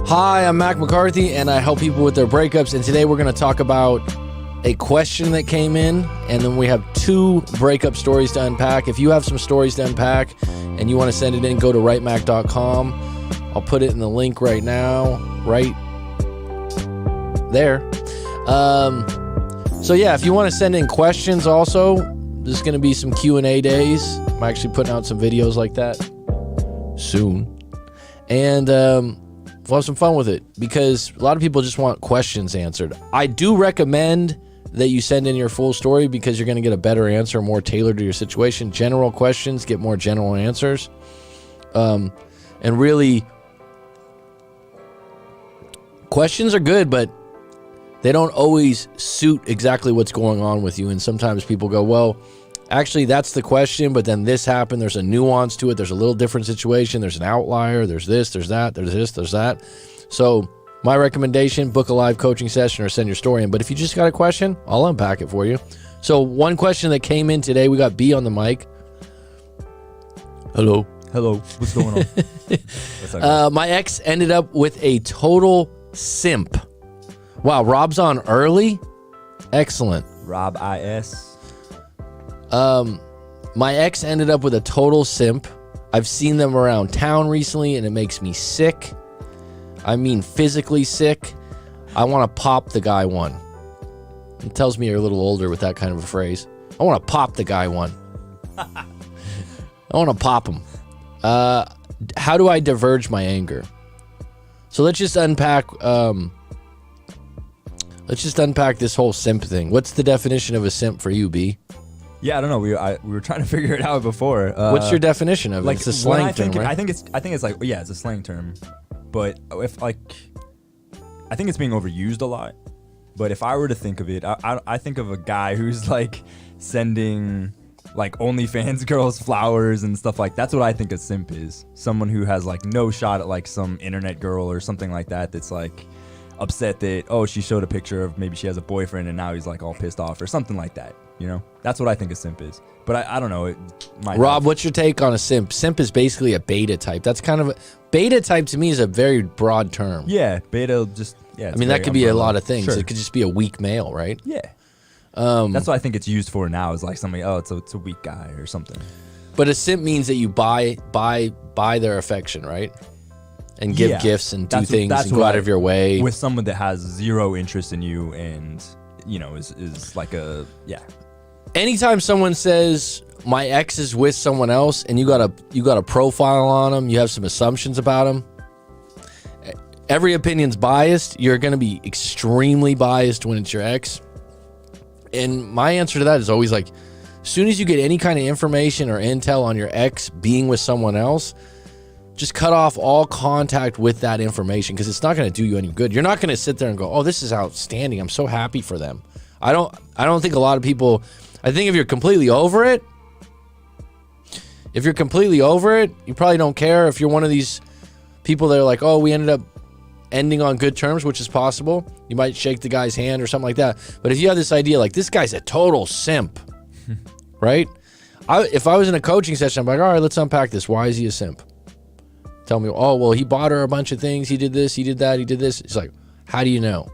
Hi, I'm McCarthy, and I help people with their breakups. And today we're going to talk about a question that came in, and then we have 2 breakup stories to unpack. If you have some stories to unpack and you want to send it in, go to writemac.com. I'll put it in the link right now, right there. So yeah, if you want to send in questions also, there's going to be some Q&A days. I'm actually putting out some videos like that soon. And we'll have some fun with it because a lot of people just want questions answered. I do recommend that you send in your full story because you're going to get a better answer, more tailored to your situation. General questions get more general answers. And really, questions are good, but they don't always suit exactly what's going on with you. And sometimes people go, well, actually, that's the question, but then this happened. There's a nuance to it. There's a little different situation. There's an outlier. There's this, there's that, there's this, there's that. So my recommendation, book a live coaching session or send your story in. But if you just got a question, I'll unpack it for you. So one question that came in today, we got B on the mic. Hello. Hello. What's going on? My ex ended up with a total simp. Wow, Rob's on early? Excellent. Rob IS. My ex ended up with a total simp. I've seen them around town recently, and it makes me sick. I mean physically sick. I want to pop the guy one. It tells me you're a little older with that kind of a phrase. I want to pop the guy one. I want to pop him. How do I diverge my anger? So let's just unpack this whole simp thing. What's the definition of a simp for you, B? Yeah, I don't know. We were trying to figure it out before. What's your definition of it? Like, it's a slang term, right? I think it's like, yeah, it's a slang term. But if I think it's being overused a lot. But if I were to think of it, I think of a guy who's like sending like OnlyFans girls flowers and stuff like that's what I think a simp is. Someone who has like no shot at like some internet girl or something like that that's like upset that, oh, she showed a picture of maybe she has a boyfriend and now he's like all pissed off or something like that. You know, that's what I think a simp is. But I don't know. Rob, what's your take on a simp? Simp is basically a beta type. That's kind of beta type to me is a very broad term. Yeah, beta just, yeah. I mean, that could be a lot of things. Sure. It could just be a weak male, right? Yeah. That's what I think it's used for now is like somebody, oh, it's a weak guy or something. But a simp means that you buy their affection, right? And give gifts and do things and go out of your way. With someone that has zero interest in you and, you know, is like a, yeah. Anytime someone says my ex is with someone else and you got a profile on them, you have some assumptions about them. Every opinion's biased. You're going to be extremely biased when it's your ex. And my answer to that is always like, as soon as you get any kind of information or intel on your ex being with someone else, just cut off all contact with that information because it's not going to do you any good. You're not going to sit there and go, oh, this is outstanding. I'm so happy for them. I don't think a lot of people, I think if you're completely over it, you probably don't care. If you're one of these people that are like, oh, we ended up ending on good terms, which is possible. You might shake the guy's hand or something like that. But if you have this idea, like, this guy's a total simp, right? If I was in a coaching session, I'm like, all right, let's unpack this. Why is he a simp? Tell me, oh, well, he bought her a bunch of things. He did this, he did that, he did this. It's like, how do you know?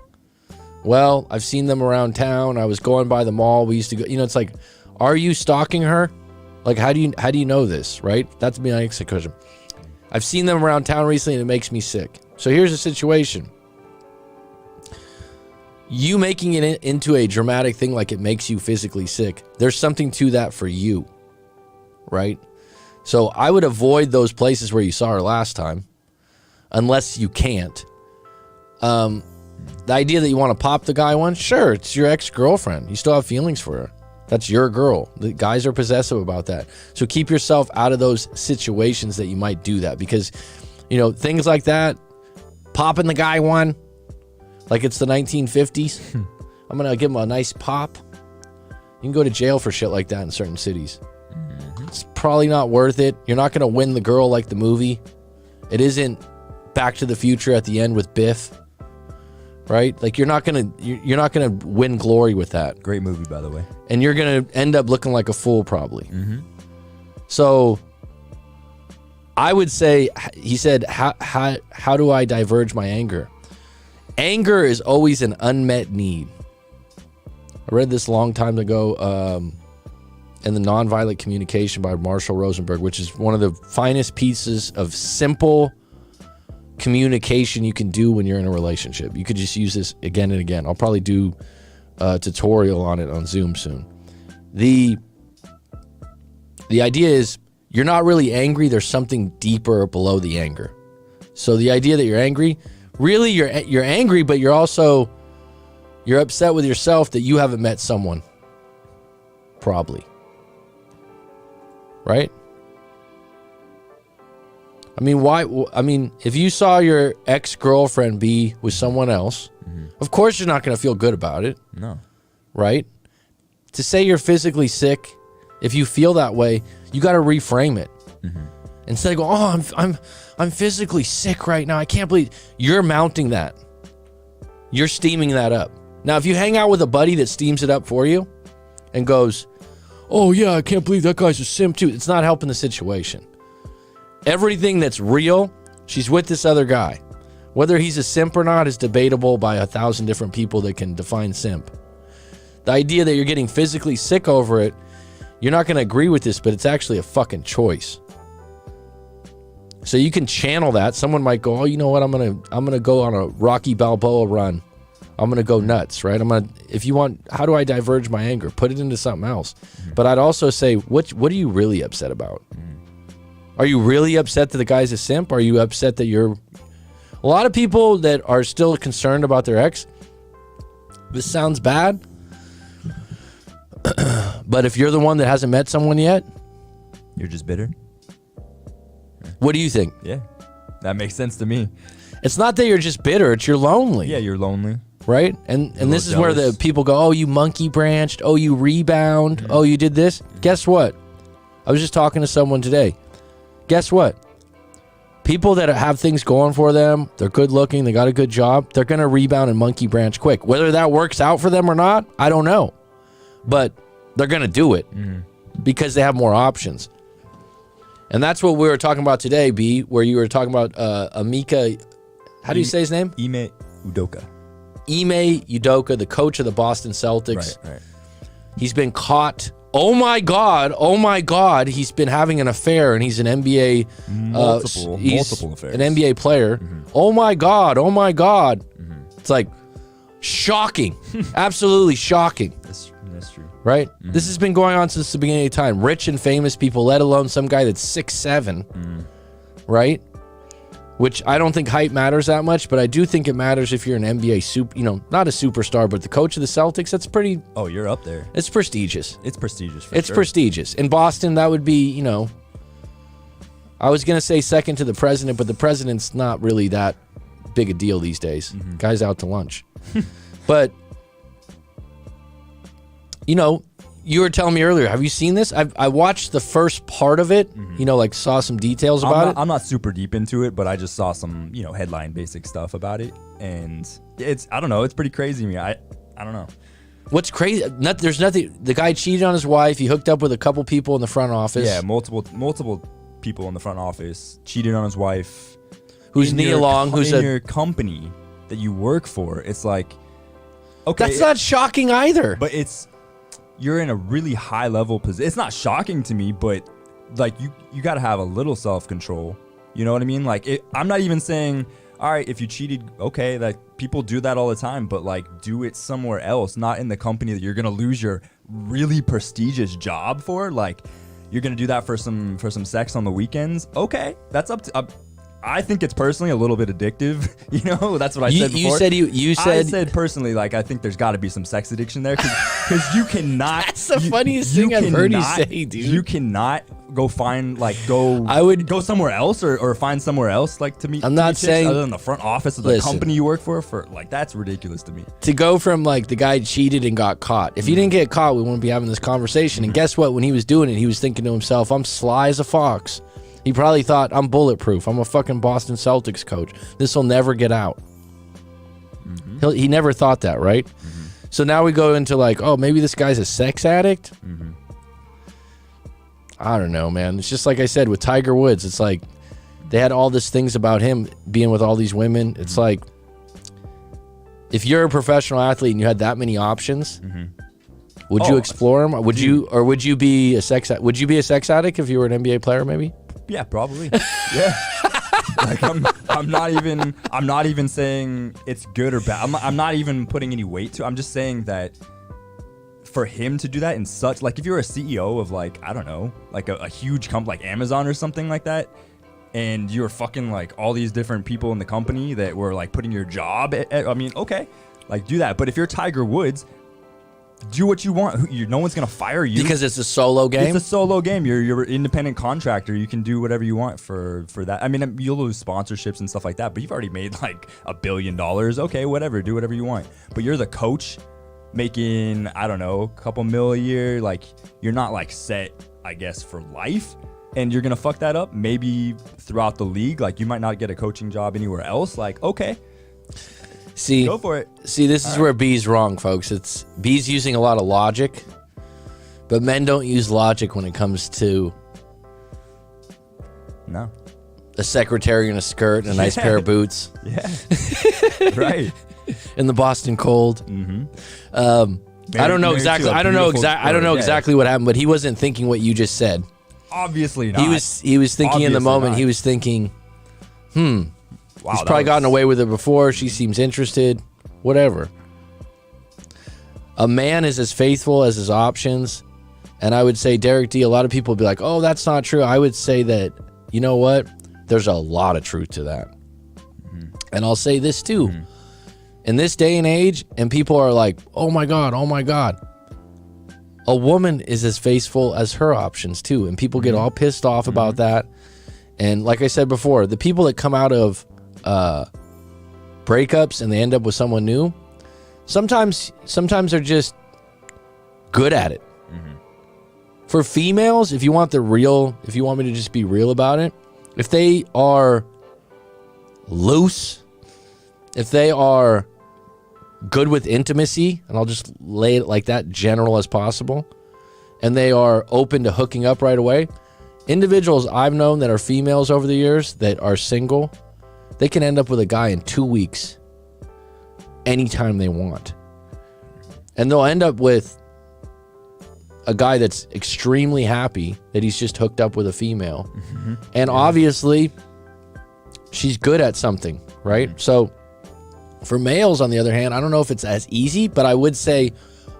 Well, I've seen them around town. I was going by the mall. We used to go, you know, it's like, are you stalking her? Like, how do you know this, right? That's my next question. I've seen them around town recently and it makes me sick. So here's the situation. You making it into a dramatic thing like it makes you physically sick, there's something to that for you, right? So I would avoid those places where you saw her last time, unless you can't. The idea that you want to pop the guy one, sure, it's your ex-girlfriend. You still have feelings for her. That's your girl. The guys are possessive about that. So keep yourself out of those situations that you might do that because, you know, things like that, popping the guy one, like it's the 1950s. I'm going to give him a nice pop. You can go to jail for shit like that in certain cities. It's probably not worth it. You're not going to win the girl like the movie. It isn't Back to the Future at the end with Biff, right? Like you're not gonna win glory with that. Great movie, by the way. And you're gonna end up looking like a fool probably. So I would say, he said, how do I diverge my anger? Anger is always an unmet need. I read this a long time ago in the Nonviolent Communication by Marshall Rosenberg, which is one of the finest pieces of simple communication you can do when you're in a relationship. You could just use this again and again. I'll probably do a tutorial on it on Zoom soon. The idea is you're not really angry. There's something deeper below the anger. So the idea that you're angry, really you're angry, but you're upset with yourself that you haven't met someone. Probably. Right? I mean, why? I mean, if you saw your ex-girlfriend be with someone else, of course you're not going to feel good about it. No. Right? To say you're physically sick, if you feel that way, you got to reframe it. Instead of go, oh, I'm physically sick right now. I can't believe you're mounting that. You're steaming that up. Now, if you hang out with a buddy that steams it up for you and goes, oh yeah, I can't believe that guy's a simp too, it's not helping the situation. Everything that's real, she's with this other guy. Whether he's a simp or not is debatable by 1,000 different people that can define simp. The idea that you're getting physically sick over it, you're not going to agree with this, but it's actually a fucking choice. So you can channel that. Someone might go, oh, you know what? I'm gonna go on a Rocky Balboa run. I'm gonna go nuts, right? If you want, how do I diverge my anger? Put it into something else. But I'd also say, what are you really upset about? Are you really upset that the guy's a simp? Are you upset that you're... A lot of people that are still concerned about their ex, this sounds bad, but if you're the one that hasn't met someone yet... You're just bitter? What do you think? Yeah, that makes sense to me. It's not that you're just bitter, it's you're lonely. Yeah, you're lonely. Right? And this is where the people go, oh, you monkey branched, oh, you rebound, oh, you did this. Guess what? I was just talking to someone today. Guess what? People that have things going for them, they're good looking, they got a good job, they're going to rebound and monkey branch quick. Whether that works out for them or not, I don't know. But they're going to do it because they have more options. And that's what we were talking about today, B, where you were talking about Amika, how do you say his name? Ime Udoka. Ime Udoka, the coach of the Boston Celtics. Right. He's been caught. Oh my God, he's been having an affair, and he's an NBA... multiple affairs. An NBA player. Oh my God. It's like, shocking. Absolutely shocking. That's true. Right? This has been going on since the beginning of time. Rich and famous people, let alone some guy that's 6'7", right? Which I don't think height matters that much, but I do think it matters if you're an NBA not a superstar, but the coach of the Celtics. That's pretty. Oh, you're up there. It's prestigious. It's prestigious. It's prestigious. In Boston, that would be, I was gonna say second to the president, but the president's not really that big a deal these days. Guy's out to lunch, but. You were telling me earlier, have you seen this? I watched the first part of it, saw some details about it. I'm not super deep into it, but I just saw some, headline basic stuff about it. And I don't know, it's pretty crazy to me. I don't know. What's crazy, there's nothing, the guy cheated on his wife, he hooked up with a couple people in the front office. Yeah, multiple people in the front office, cheated on his wife. Who's Nia Long, who's in your company that you work for. It's like, okay. That's not shocking either. But you're in a really high level position. It's not shocking to me, but like you got to have a little self-control. You know what I mean? Like I'm not even saying, all right, if you cheated, okay, like people do that all the time, but like do it somewhere else, not in the company that you're going to lose your really prestigious job for. Like you're going to do that for some sex on the weekends. Okay. That's up to I think it's personally a little bit addictive. That's what I said before. I said personally, like, I think there's got to be some sex addiction there because you cannot. That's the funniest thing I've heard you say, dude. You cannot go find go somewhere else or find somewhere else to meet. I'm not saying other than the front office of the company you work for that's ridiculous to me. To go from the guy cheated and got caught. If he didn't get caught, we wouldn't be having this conversation. And guess what? When he was doing it, he was thinking to himself, "I'm sly as a fox." He probably thought, I'm bulletproof. I'm a fucking Boston Celtics coach. This will never get out. He never thought that, right? So now we go into maybe this guy's a sex addict? I don't know, man. It's just like I said with Tiger Woods. It's like they had all these things about him being with all these women. It's like, if you're a professional athlete and you had that many options, would you explore them? Would you be a sex addict if you were an NBA player? Maybe. Yeah, probably. Yeah. Like I'm not even saying it's good or bad. I'm not even putting any weight to it. I'm just saying that for him to do that in such, like, if you're a CEO of, like, I don't know, like a huge company like Amazon or something like that, and you're fucking like all these different people in the company that were like putting your job I mean, okay, like, do that. But if you're Tiger Woods, do what you want. No one's gonna fire you because it's a solo game. It's a solo game. You're an independent contractor. You can do whatever you want for that. I mean, you'll lose sponsorships and stuff like that, but you've already made like $1 billion. Okay, whatever. Do whatever you want. But you're the coach, making, I don't know, a couple mil a year. Like, you're not like set, I guess, for life. And you're gonna fuck that up maybe throughout the league. Like, you might not get a coaching job anywhere else. Like, okay. See, go for it. See, this is where B's wrong, folks. It's B's using a lot of logic, but men don't use logic when it comes to a secretary in a skirt and a nice pair of boots. Yeah, right. In the Boston cold. I don't know exactly. I don't know exactly what happened, but he wasn't thinking what you just said. Obviously not. He was thinking in the moment. Not. He was thinking, wow, he's probably gotten away with it before. She seems interested. Whatever. A man is as faithful as his options. And I would say, Derek D, a lot of people would be like, oh, that's not true. I would say that, you know what? There's a lot of truth to that. And I'll say this too. In this day and age, and people are like, oh my God. A woman is as faithful as her options too. And people get all pissed off about that. And like I said before, the people that come out of breakups and they end up with someone new, sometimes they're just good at it. For females, if you want me to just be real about it, if they are loose, if they are good with intimacy, and I'll just lay it like that general as possible, and they are open to hooking up right away, individuals I've known that are females over the years that are single, they can end up with a guy in 2 weeks anytime they want. And they'll end up with a guy that's extremely happy that he's just hooked up with a female. And obviously, she's good at something, right? So for males, on the other hand, I don't know if it's as easy, but I would say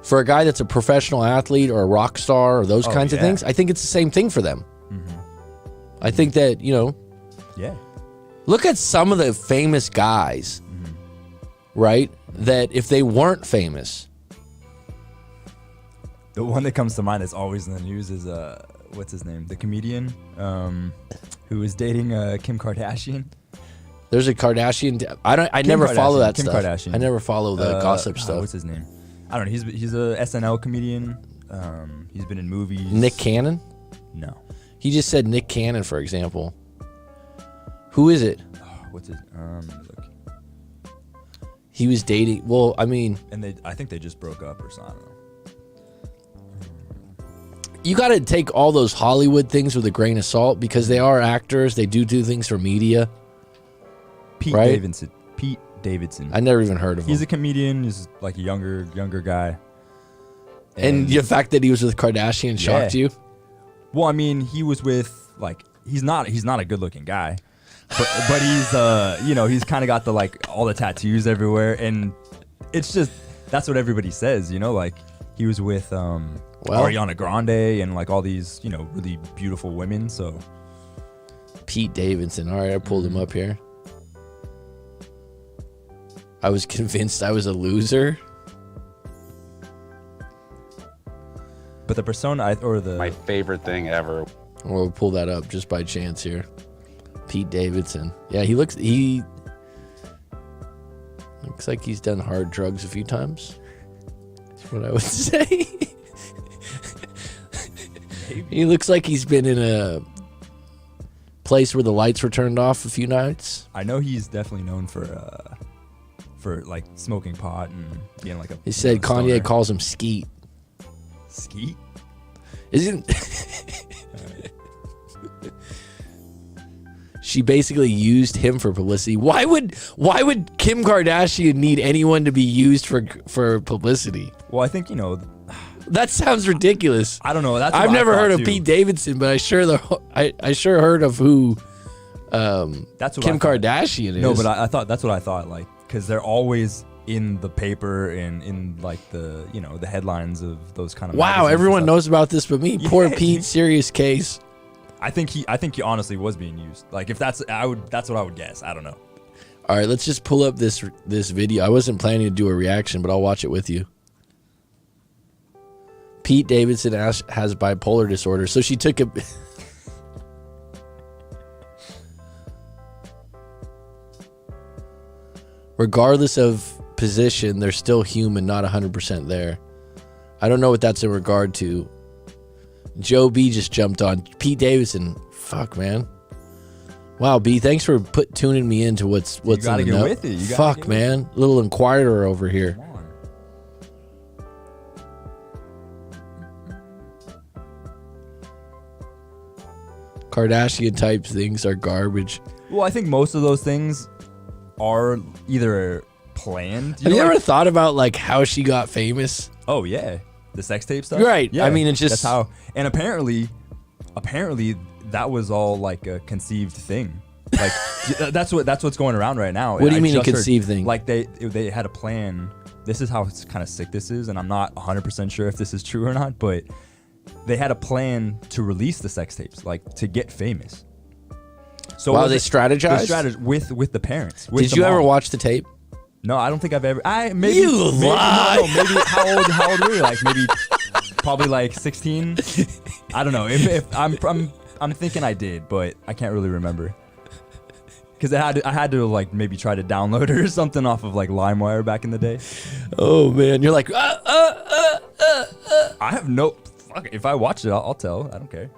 for a guy that's a professional athlete or a rock star or those kinds of things, I think it's the same thing for them. I think that, look at some of the famous guys, right? That if they weren't famous. The one that comes to mind that's always in the news is, what's his name? The comedian who is dating Kim Kardashian. There's a Kardashian. I never follow that Kim stuff. Kardashian. I never follow the gossip stuff. What's his name? I don't know. He's a SNL comedian. He's been in movies. Nick Cannon? No. He just said Nick Cannon, for example. Who is it? What's it? Look. He was dating. Well, I mean, and I think they just broke up or something. I don't know. You got to take all those Hollywood things with a grain of salt because they are actors. They do things for media. Pete Davidson. I never even heard of him. He's a comedian. He's like a younger guy. And the fact that he was with Kardashian shocked you? Well, I mean, he was with, like, he's not a good-looking guy, but he's he's kind of got the, like, all the tattoos everywhere, and it's just that's what everybody says, like he was with Ariana Grande and like all these really beautiful women. So Pete Davidson. All right, I pulled him up here. I was convinced I was a loser. But the persona my favorite thing ever. We'll pull that up just by chance here. Pete Davidson. Yeah, he looks like he's done hard drugs a few times. That's what I would say. He looks like he's been in a place where the lights were turned off a few nights. I know he's definitely known for like smoking pot and being like a. He said Kanye stoner. Calls him Skeet. Skeet? she basically used him for publicity. Why would Kim Kardashian need anyone to be used for publicity? Well, I think That sounds ridiculous. I don't know. I've never heard of Pete Davidson, but I sure heard of who that's what Kim Kardashian is. No, but I thought that's what I thought. Like, because they're always in the paper and in like the the headlines of those kind of. Wow, everyone knows about this but me. Poor Pete, serious case. I think he honestly was being used. Like, if that's what I would guess. I don't know. All right, let's just pull up this video. I wasn't planning to do a reaction, but I'll watch it with you. Pete Davidson has bipolar disorder, so she took a. Regardless of position, they're still human, not 100% there. I don't know what that's in regard to. Joe B just jumped on. Pete Davidson, fuck, man. Wow, B, thanks for tuning me into what's in the know. You gotta get with it. Fuck, man. Little inquirer over here. Come on. Kardashian type things are garbage. Well, I think most of those things are either planned. Have you ever thought about like how she got famous? Oh yeah, the sex tape stuff. Right. Yeah. I mean, it's just that's how. And apparently, that was all like a conceived thing. Like that's what's going around right now. What do you mean a conceived thing? Like they had a plan. This is how kind of sick this is, and I'm not 100% sure if this is true or not, but they had a plan to release the sex tapes, like to get famous. So wow, they strategized? They strategized with the parents. With Did you ever watch the tape? No, I don't think I've ever. Maybe you lie. No, maybe how old were you? Like maybe probably like 16. I don't know. If I'm thinking I did, but I can't really remember. Because I had to like maybe try to download it or something off of like LimeWire back in the day. Oh man, you're like I have no. Fuck, if I watch it, I'll tell. I don't care.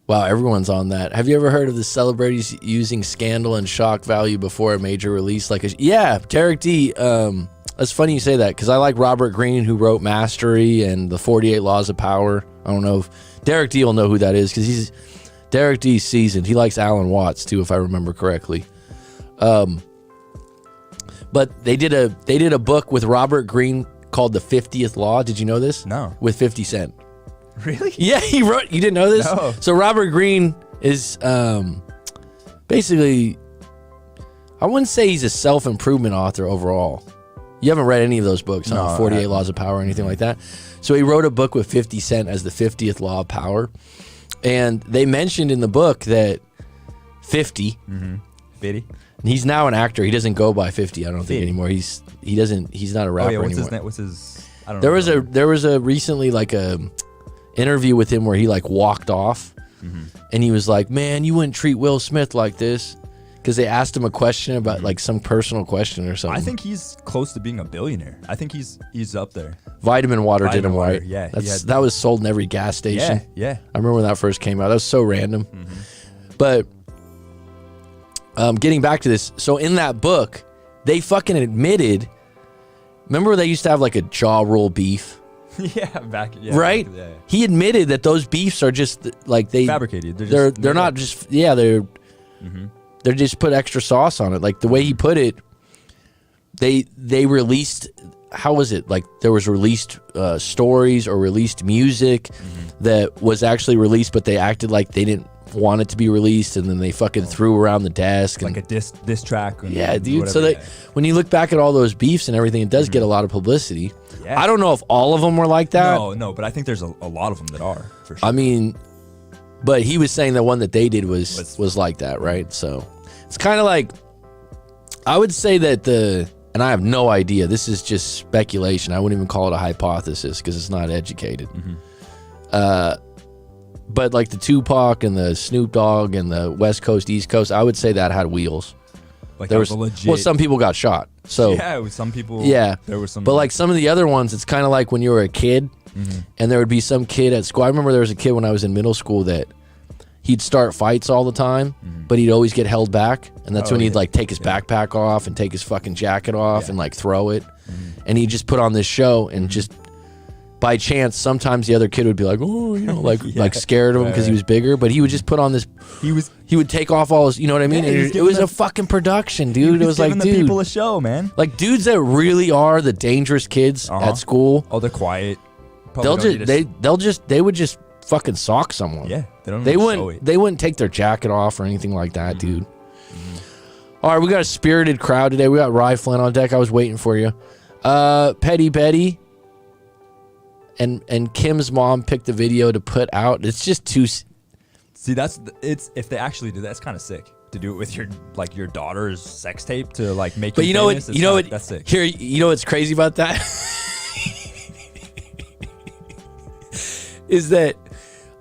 Wow, everyone's on that. Have you ever heard of the celebrities using scandal and shock value before a major release? Yeah, Derek D. That's funny you say that because I like Robert Greene, who wrote Mastery and the 48 Laws of Power. I don't know if Derek D will know who that is because Derek D's seasoned. He likes Alan Watts too, if I remember correctly. But they did a book with Robert Greene called The 50th Law. Did you know this? No. With 50 Cent. Really? Yeah, he wrote. You didn't know this? No. So Robert Greene is basically, I wouldn't say he's a self-improvement author overall. You haven't read any of those books, no, 48 Laws of Power or anything like that. So he wrote a book with 50 Cent as the 50th Law of Power. And they mentioned in the book that 50, 50. He's now an actor. He doesn't go by 50, I don't think anymore. He's not a rapper what's anymore. His name? What's his? I don't know. There was a recently like a interview with him where he like walked off and he was like, man, you wouldn't treat Will Smith like this, because they asked him a question about like some personal question or something. I think he's close to being a billionaire. I think he's up there. Vitamin water did him right. Yeah, that was sold in every gas station. Yeah. I remember when that first came out. That was so random. But getting back to this, so in that book they fucking admitted, remember they used to have like a jaw rule beef? Right? Yeah. He admitted that those beefs are just like fabricated. They're not just they're just put extra sauce on it. Like the way he put it, they released, how was it? Like there was released stories or released music that was actually released, but they acted like they didn't want it to be released, and then they fucking threw around the desk. Like a diss track. Yeah, dude. So when you look back at all those beefs and everything, it does get a lot of publicity. Yeah. I don't know if all of them were like that. No, but I think there's a lot of them that are, for sure. I mean, but he was saying the one that they did was like that, right? So it's kind of like, I would say that and I have no idea, this is just speculation. I wouldn't even call it a hypothesis because it's not educated. But like the Tupac and the Snoop Dogg and the West Coast, East Coast, I would say that had wheels. Like there was legit. Well, some people got shot. So yeah, with some people. Yeah, there was some. But like some of the other ones, it's kind of like when you were a kid, and there would be some kid at school. I remember there was a kid when I was in middle school that he'd start fights all the time, but he'd always get held back, and that's when he'd like take his backpack off and take his fucking jacket off and like throw it, and he'd just put on this show and just by chance, sometimes the other kid would be like, oh, you know, like Yeah. like scared of him because he was bigger, but he would just put on this. He would take off all his, you know what I mean? Yeah, And it was a fucking production, dude. It was like, giving dude, the people a show, man. like dudes that really are the dangerous kids at school. Oh, they're quiet. Probably They would just fucking sock someone. Yeah, They wouldn't take their jacket off or anything like that, dude. All right, we got a spirited crowd today. We got Rye Flynn on deck. I was waiting for you. Petty Betty and Kim's mom picked the video to put out. It's just too. See, if they actually do that, it's kind of sick to do it with your daughter's sex tape to like make. But you know famous. what? That's sick. Here, you know what's crazy about that is that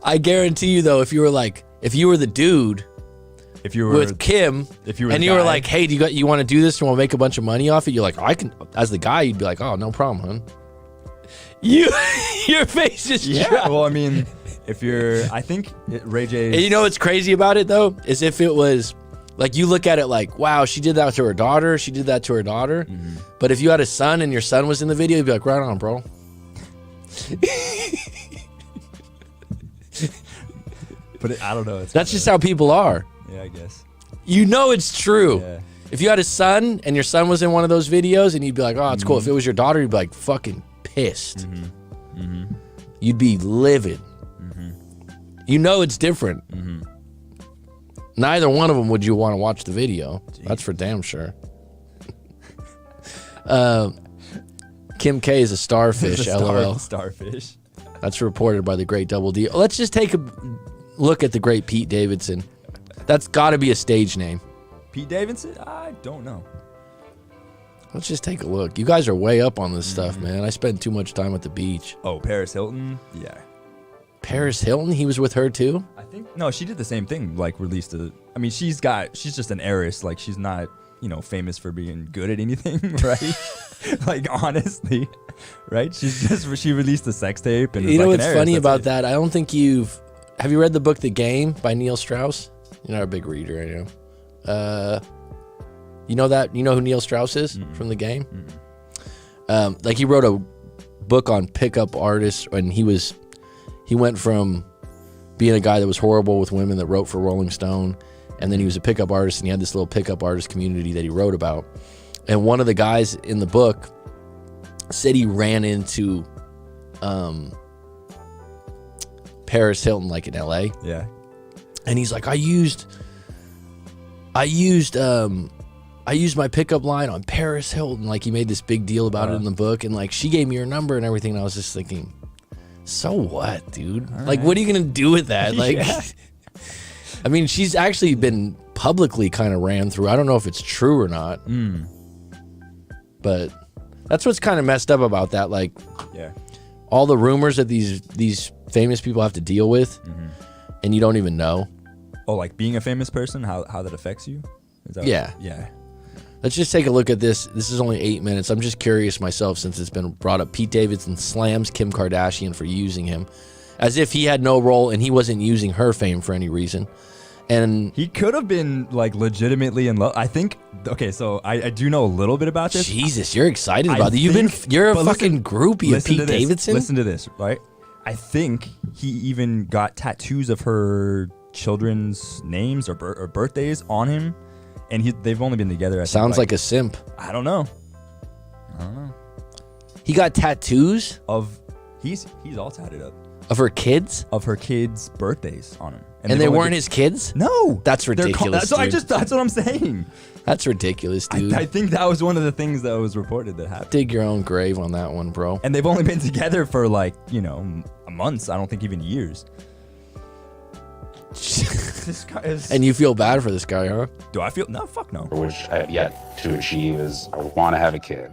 I guarantee you though, if you were the dude. If you were with Kim, and you were like, "Hey, you want to do this? You want to make a bunch of money off it?" You're like, "I can." As the guy, you'd be like, "Oh, no problem, hon." Your face is dropped. Well, I mean, I think Ray J. And you know what's crazy about it though is if it was like you look at it like, "Wow, she did that to her daughter. She did that to her daughter." Mm-hmm. But if you had a son and your son was in the video, you'd be like, "Right on, bro." But I don't know. That's just how people are. Yeah, I guess. You know it's true. Yeah. If you had a son and your son was in one of those videos and you'd be like, oh, it's cool. If it was your daughter, you'd be like fucking pissed. You'd be livid. You know it's different. Neither one of them would you want to watch the video. Jeez. That's for damn sure. Kim K is a starfish, LOL. Starfish. That's reported by the great Double D. Let's just take a look at the great Pete Davidson. That's got to be a stage name. Pete Davidson? I don't know. Let's just take a look. You guys are way up on this stuff, man. I spend too much time at the beach. Oh, Paris Hilton? Yeah. Paris Hilton? He was with her too? I think, no, she did the same thing, like released I mean, she's just an heiress. Like, she's not, famous for being good at anything, right? Like, honestly, right? She released a sex tape. And you know like what's funny about that? I don't think have you read the book The Game by Neil Strauss? You're not a big reader, I know. You know that? You know who Neil Strauss is from The Game? Like he wrote a book on pickup artists, and he went from being a guy that was horrible with women that wrote for Rolling Stone, and then he was a pickup artist, and he had this little pickup artist community that he wrote about. And one of the guys in the book said he ran into Paris Hilton like in LA. Yeah. And he's like, I used my pickup line on Paris Hilton. Like he made this big deal about it in the book, and like she gave me her number and everything. And I was just thinking, so what, dude? Like, what are you gonna do with that? Like, I mean, she's actually been publicly kind of ran through. I don't know if it's true or not, but that's what's kind of messed up about that. Like, all the rumors that these famous people have to deal with, and you don't even know. Oh, like being a famous person, how that affects you? Is that yeah. Let's just take a look at this. This is only 8 minutes. I'm just curious myself since it's been brought up. Pete Davidson slams Kim Kardashian for using him as if he had no role and he wasn't using her fame for any reason. And he could have been like legitimately in love. I think. Okay, so I do know a little bit about this. Jesus, you're excited about it. You're a fucking groupie of Pete Davidson. Listen to this, right? I think he even got tattoos of her children's names or birthdays on him, and they've only been together. Sounds like a simp. I don't know. He got tattoos of he's all tatted up of her kids birthdays on him, and they weren't his kids. No, that's ridiculous. That's what I'm saying. That's ridiculous, dude. I think that was one of the things that was reported that happened. Dig your own grave on that one, bro. And they've only been together for like months. I don't think even years. This guy is... And you feel bad for this guy, huh? Do I feel? No, fuck no. Which I have yet to achieve is I want to have a kid.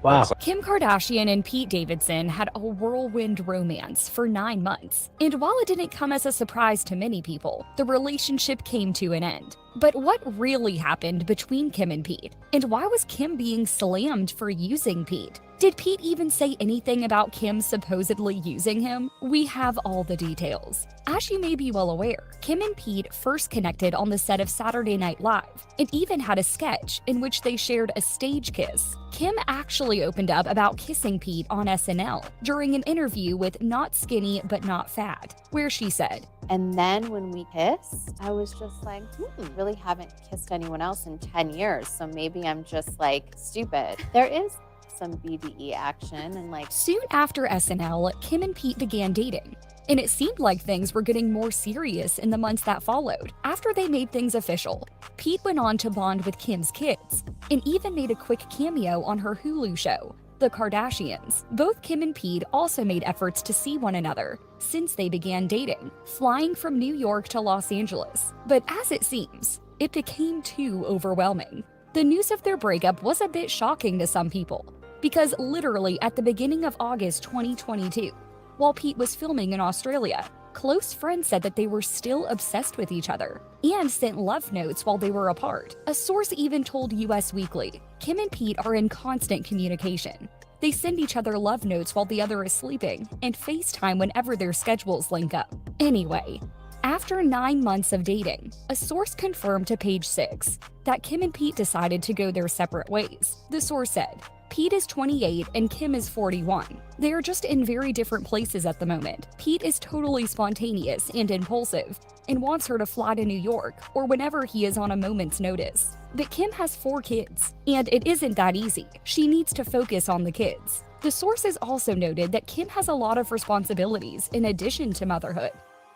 Wow. Kim Kardashian and Pete Davidson had a whirlwind romance for 9 months. And while it didn't come as a surprise to many people, the relationship came to an end. But what really happened between Kim and Pete? And why was Kim being slammed for using Pete? Did Pete even say anything about Kim supposedly using him? We have all the details. As you may be well aware, Kim and Pete first connected on the set of Saturday Night Live and even had a sketch in which they shared a stage kiss. Kim actually opened up about kissing Pete on SNL during an interview with Not Skinny But Not Fat, where she said, And then when we kissed, I was just like, really haven't kissed anyone else in 10 years. So maybe I'm just like stupid. There is some BDE action and like. Soon after SNL, Kim and Pete began dating. And it seemed like things were getting more serious in the months that followed. After they made things official, Pete went on to bond with Kim's kids and even made a quick cameo on her Hulu show, The Kardashians. Both Kim and Pete also made efforts to see one another since they began dating, flying from New York to Los Angeles. But as it seems, it became too overwhelming. The news of their breakup was a bit shocking to some people, because literally at the beginning of August 2022, while Pete was filming in Australia, close friends said that they were still obsessed with each other and sent love notes while they were apart. A source even told US Weekly, Kim and Pete are in constant communication. They send each other love notes while the other is sleeping and FaceTime whenever their schedules link up. Anyway, after 9 months of dating, a source confirmed to Page 6 that Kim and Pete decided to go their separate ways. The source said, Pete is 28 and Kim is 41. They are just in very different places at the moment. Pete is totally spontaneous and impulsive and wants her to fly to New York or whenever he is on a moment's notice. But Kim has 4 kids, and it isn't that easy. She needs to focus on the kids. The sources also noted that Kim has a lot of responsibilities in addition to motherhood,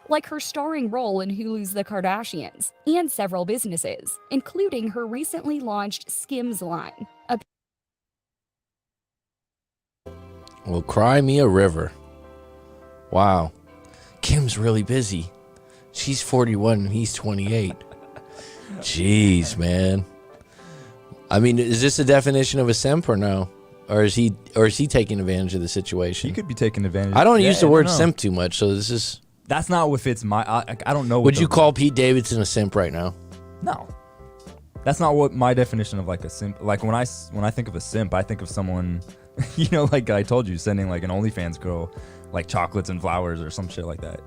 like her starring role in Hulu's The Kardashians and several businesses, including her recently launched Skims line. Well, cry me a river. Wow. Kim's really busy. She's 41 and he's 28. Jeez, man. I mean, is this a definition of a simp or no? Or is he taking advantage of the situation? He could be taking advantage. I don't use the word simp too much, so this is. That's not what fits my. I don't know. Would you call Pete Davidson a simp right now? No. That's not what my definition of like a simp. Like when I think of a simp, I think of someone, you know, like I told you, sending like an OnlyFans girl like chocolates and flowers or some shit like that.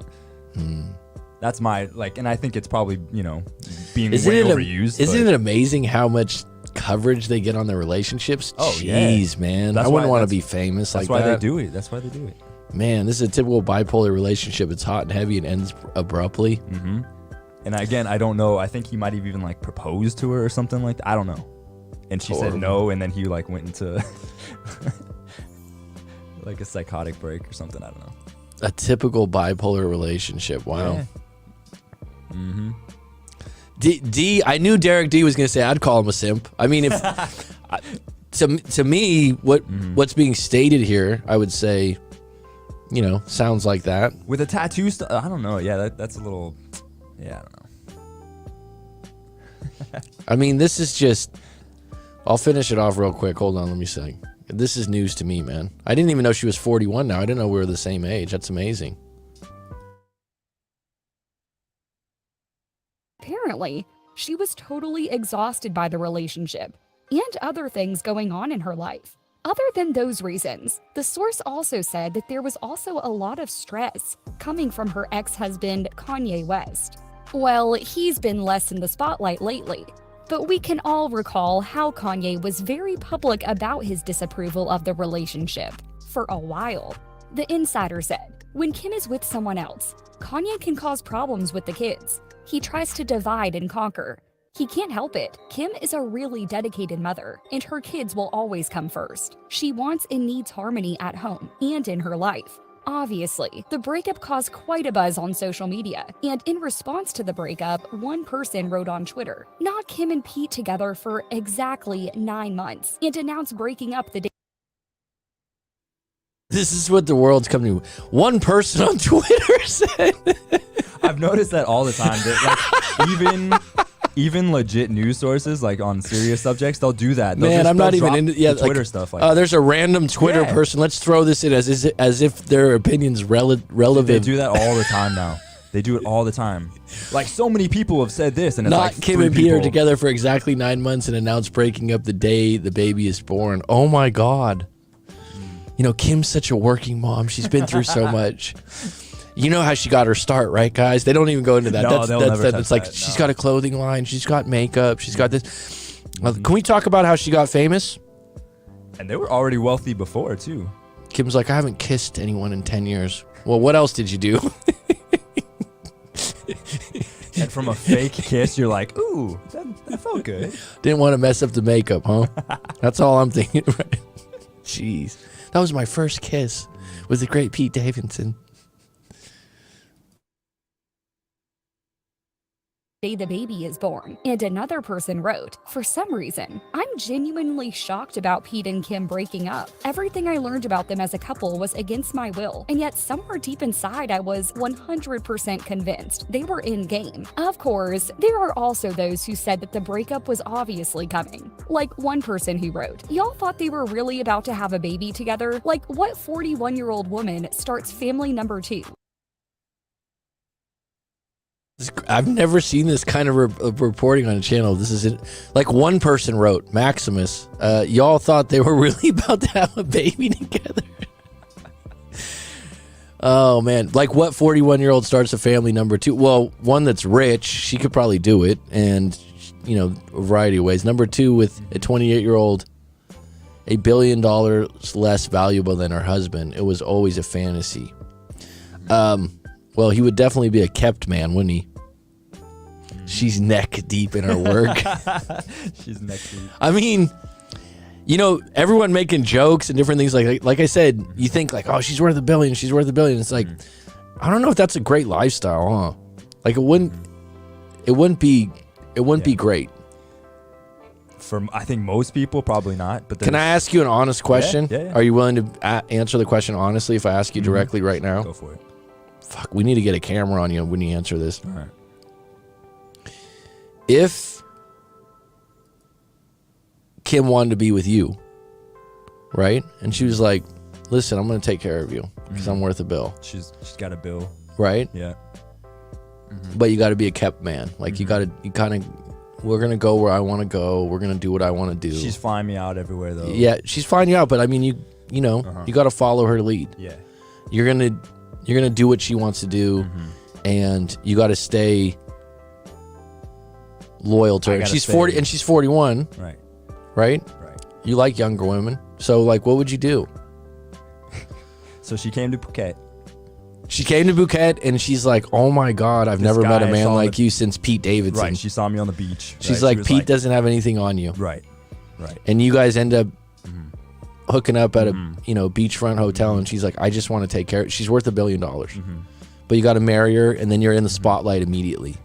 That's my like, and I think it's probably, you know, being way overused. Isn't it amazing how much coverage they get on their relationships? Oh, jeez, man. I wouldn't want to be famous like that. That's why they do it. That's why they do it. Man, this is a typical bipolar relationship. It's hot and heavy and ends abruptly. Mm-hmm. And again, I don't know. I think he might have even like proposed to her or something like that. I don't know. And she said no, and then he like went into like a psychotic break or something. I don't know. A typical bipolar relationship. Wow. Yeah. Mm-hmm. D, I knew Derek D was going to say I'd call him a simp. I mean, if to me, what's being stated here, I would say, you know, sounds like that. With a tattoo I don't know. Yeah, that's a little. Yeah, I don't know. I mean, this is just. I'll finish it off real quick. Hold on, let me see. This is news to me, man. I didn't even know she was 41 now. I didn't know we were the same age. That's amazing. Apparently, she was totally exhausted by the relationship and other things going on in her life. Other than those reasons, the source also said that there was also a lot of stress coming from her ex-husband, Kanye West. Well, he's been less in the spotlight lately, but we can all recall how Kanye was very public about his disapproval of the relationship for a while. The insider said, when Kim is with someone else, Kanye can cause problems with the kids. He tries to divide and conquer. He can't help it. Kim is a really dedicated mother, and her kids will always come first. She wants and needs harmony at home and in her life. Obviously, the breakup caused quite a buzz on social media, and in response to the breakup, one person wrote on Twitter, "Not Kim and Pete together for exactly 9 months," and announced breaking up the day. This is what the world's coming to. One person on Twitter said. I've noticed that all the time. That, like, even legit news sources, like on serious subjects, they'll do that. Man, I'm not even into Twitter stuff. Like there's a random Twitter person. Let's throw this in as if their opinion's relevant. They do that all the time now. They do it all the time. Like so many people have said this, and it's not like Kim and Pete are together for exactly 9 months and announced breaking up the day the baby is born. Oh my God. you know, Kim's such a working mom. She's been through so much. You know how she got her start, right, guys? They don't even go into that. No, they'll never touch It's like that, she's no. got a clothing line. She's got makeup. She's got this. Can we talk about how she got famous? And they were already wealthy before too. Kim's like, I haven't kissed anyone in 10 years. Well, what else did you do? And from a fake kiss, you're like, ooh, that felt good. Didn't want to mess up the makeup, huh? That's all I'm thinking. Right? Jeez. That was my first kiss with the great Pete Davidson. Day the baby is born. And another person wrote, for some reason, I'm genuinely shocked about Pete and Kim breaking up. Everything I learned about them as a couple was against my will, and yet somewhere deep inside I was 100% convinced they were in game. Of course, there are also those who said that the breakup was obviously coming. Like one person who wrote, y'all thought they were really about to have a baby together? Like what 41-year-old woman starts family number 2? I've never seen this kind of reporting on a channel. This is it. Like one person wrote, Maximus, y'all thought they were really about to have a baby together. Oh man, like what 41-year-old starts a family number 2? Well, one that's rich, she could probably do it, and you know, a variety of ways. Number 2 with a 28-year-old, $1 billion less valuable than her husband. It was always a fantasy. Well, he would definitely be a kept man, wouldn't he? She's neck deep in her work. She's neck deep. I mean, you know, everyone making jokes and different things. Like I said, you think like, oh, she's worth $1 billion. She's worth $1 billion. It's like, I don't know if that's a great lifestyle, huh? Like it wouldn't be great. For I think most people, probably not. But Can I ask you an honest question? Yeah. Are you willing to answer the question honestly if I ask you directly right now? Go for it. Fuck, we need to get a camera on you when you answer this. All right. If Kim wanted to be with you, right? And she was like, listen, I'm going to take care of you because I'm worth a bill. She's got a bill. Right? Yeah. But you got to be a kept man. Like you kind of, we're going to go where I want to go. We're going to do what I want to do. She's flying me out everywhere though. Yeah, she's flying you out. But I mean, you know, you got to follow her lead. Yeah. You're going to do what she wants to do. And you got to stay loyal to her. She's 40 and she's 41. Right. Right? Right. You like younger women. So like what would you do? So she came to Phuket. She came to Phuket and she's like, oh my God, I've never met a man like you since Pete Davidson. Right. She saw me on the beach. She's right? like, She was Pete doesn't have anything on you. Right. Right. And you guys end up hooking up at a beachfront hotel and she's like, I just want to take care of. She's worth $1 billion. But you got to marry her and then you're in the spotlight immediately.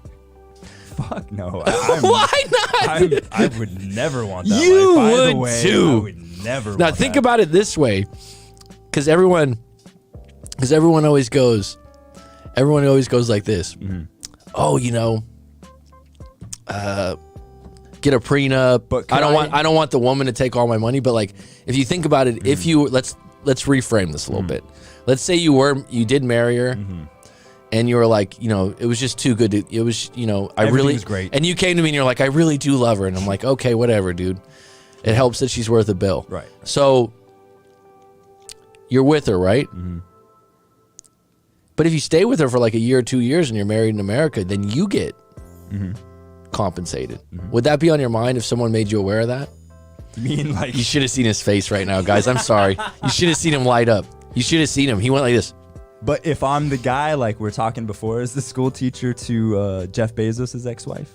Fuck no. Why not? I would never want that. You life. By the would way, too. I would never. Now want think that. about it this way, because everyone always goes like this. Oh, you know, get a prenup. But I don't want the woman to take all my money. But like, if you think about it, if you let's reframe this a little bit. Let's say you did marry her. And you were like, you know, it was just too good. It was, you know, Everything was great. And you came to me and you're like, I really do love her. And I'm like, okay, whatever, dude. It helps that she's worth $1 billion. Right. So you're with her, right? But if you stay with her for like a year or 2 years and you're married in America, then you get compensated. Would that be on your mind if someone made you aware of that? You mean like You should have seen his face right now, guys. I'm sorry. You should have seen him light up. You should have seen him. He went like this. But if I'm the guy, like we're talking before, is the school teacher to Jeff Bezos' ex-wife?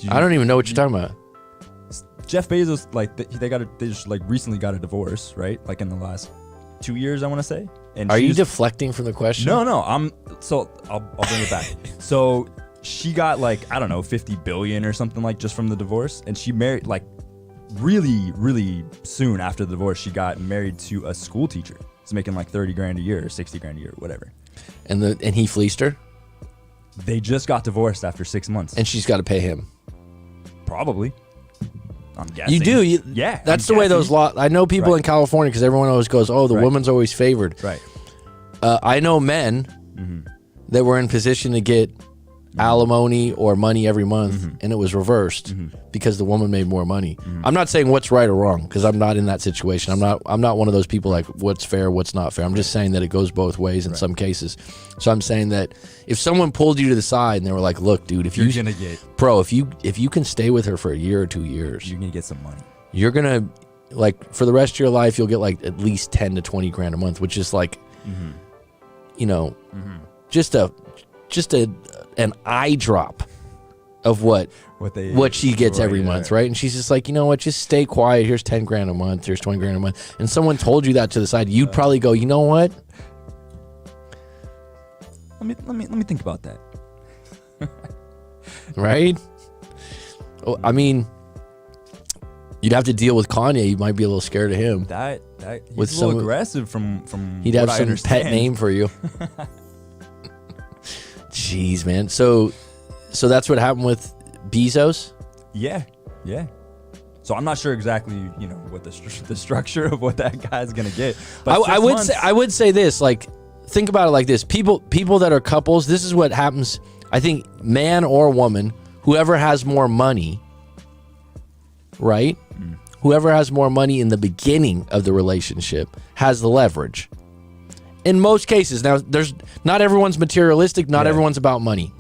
I don't even know what you're talking about. Jeff Bezos, like they just like recently got a divorce, right? Like in the last 2 years, I want to say. And Are you deflecting from the question? No. I'll bring it back. So she got like, I don't know, 50 billion or something like just from the divorce, and she married like really, really soon after the divorce. She got married to a school teacher. He's making like 30 grand a year or 60 grand a year, whatever. And he fleeced her? They just got divorced after 6 months. And she's got to pay him. Probably. I'm guessing. You do? Yeah. That's the way those laws... I know people in California because everyone always goes, oh, the woman's always favored. Right. I know men that were in position to get alimony or money every month, and it was reversed because the woman made more money. I'm not saying what's right or wrong because I'm not in that situation. I'm not one of those people like what's fair, what's not fair. I'm just saying that it goes both ways in some cases. So I'm saying that if someone pulled you to the side and they were like, "Look, dude, if you're gonna get, bro, if you can stay with her for a year or 2 years, you're gonna get some money. You're gonna like for the rest of your life, you'll get like at least 10 to 20 grand a month, which is like, you know, just an eye drop of what she gets every month, right? And she's just like, you know what, just stay quiet. Here's 10 grand a month. Here's 20 grand a month. And someone told you that to the side, you'd probably go, you know what? Let me think about that. Right? Oh, I mean, you'd have to deal with Kanye. You might be a little scared of him. He's a little aggressive from he'd have some pet name for you. Jeez, man. So that's what happened with Bezos? Yeah. So I'm not sure exactly, you know, what the structure of what that guy's gonna get. But I would say this, like, think about it like this: people that are couples. This is what happens. I think man or woman, whoever has more money, right? Whoever has more money in the beginning of the relationship has the leverage. In most cases, now not everyone's materialistic, not everyone's about money.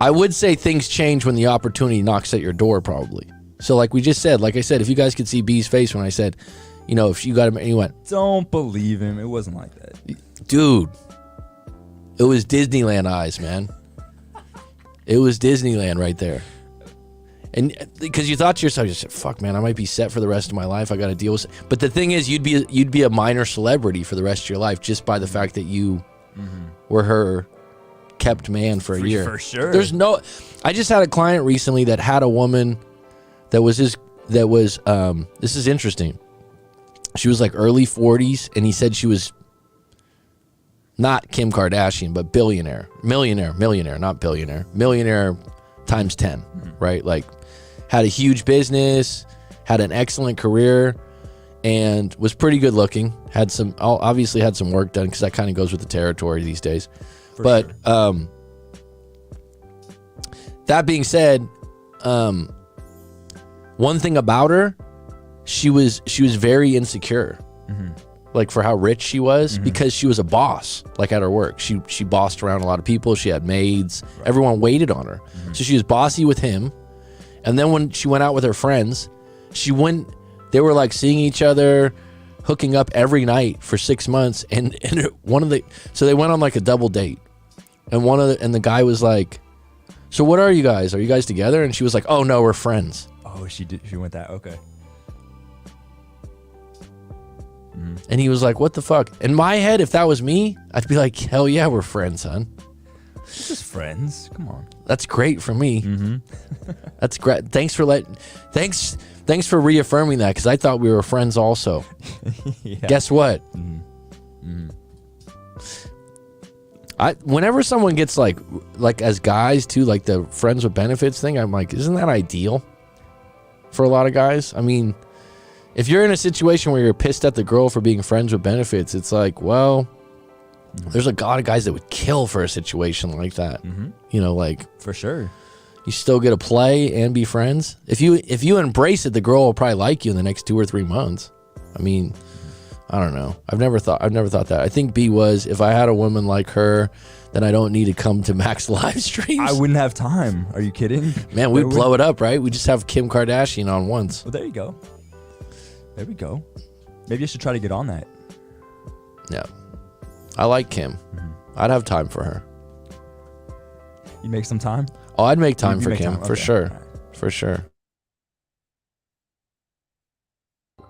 I would say things change when the opportunity knocks at your door, probably. So like I said, if you guys could see B's face when I said, you know, if you got him, and he went, don't believe him. It wasn't like that. Dude, it was Disneyland eyes, man. It was Disneyland right there. And because you thought to yourself, you said, fuck, man, I might be set for the rest of my life. I got to deal with it. But the thing is, you'd be a minor celebrity for the rest of your life just by the fact that you were her kept man for a year. For sure. I just had a client recently that had a woman that was this is interesting. She was like early 40s, and he said she was not Kim Kardashian, but millionaire, not billionaire, millionaire times 10, right? Like, had a huge business, had an excellent career, and was pretty good looking. Obviously had some work done because that kind of goes with the territory these days. But that being said, one thing about her, she was very insecure, like for how rich she was, because she was a boss, like at her work. She bossed around a lot of people. She had maids. Right. Everyone waited on her. So she was bossy with him. And then when she went out with her friends, they were like seeing each other, hooking up every night for 6 months. And so they went on like a double date. And the guy was like, so what are you guys? Are you guys together? And she was like, oh no, we're friends. Oh, she went that, okay. And he was like, what the fuck? In my head, if that was me, I'd be like, hell yeah, we're friends, son. We're just friends. Come on. That's great for me. That's great. Thanks for reaffirming that, because I thought we were friends also. Guess what? Whenever someone gets like as guys too, like the friends with benefits thing, I'm like, isn't that ideal for a lot of guys? I mean, if you're in a situation where you're pissed at the girl for being friends with benefits, it's like, well, there's a lot of guys that would kill for a situation like that. You know, like, for sure. You still get to play and be friends. If you embrace it, the girl will probably like you in the next 2 or 3 months. I mean, I don't know. I've never thought that. I think B was, if I had a woman like her, then I don't need to come to Mac's live streams. I wouldn't have time. Are you kidding? Man, we'd blow it up, right? We just have Kim Kardashian on once. Well, there you go. There we go. Maybe I should try to get on that. Yeah. I like Kim. I'd have time for her. You make some time? Oh, I'd make time for make Kim, time? for Okay. sure. Right. For sure.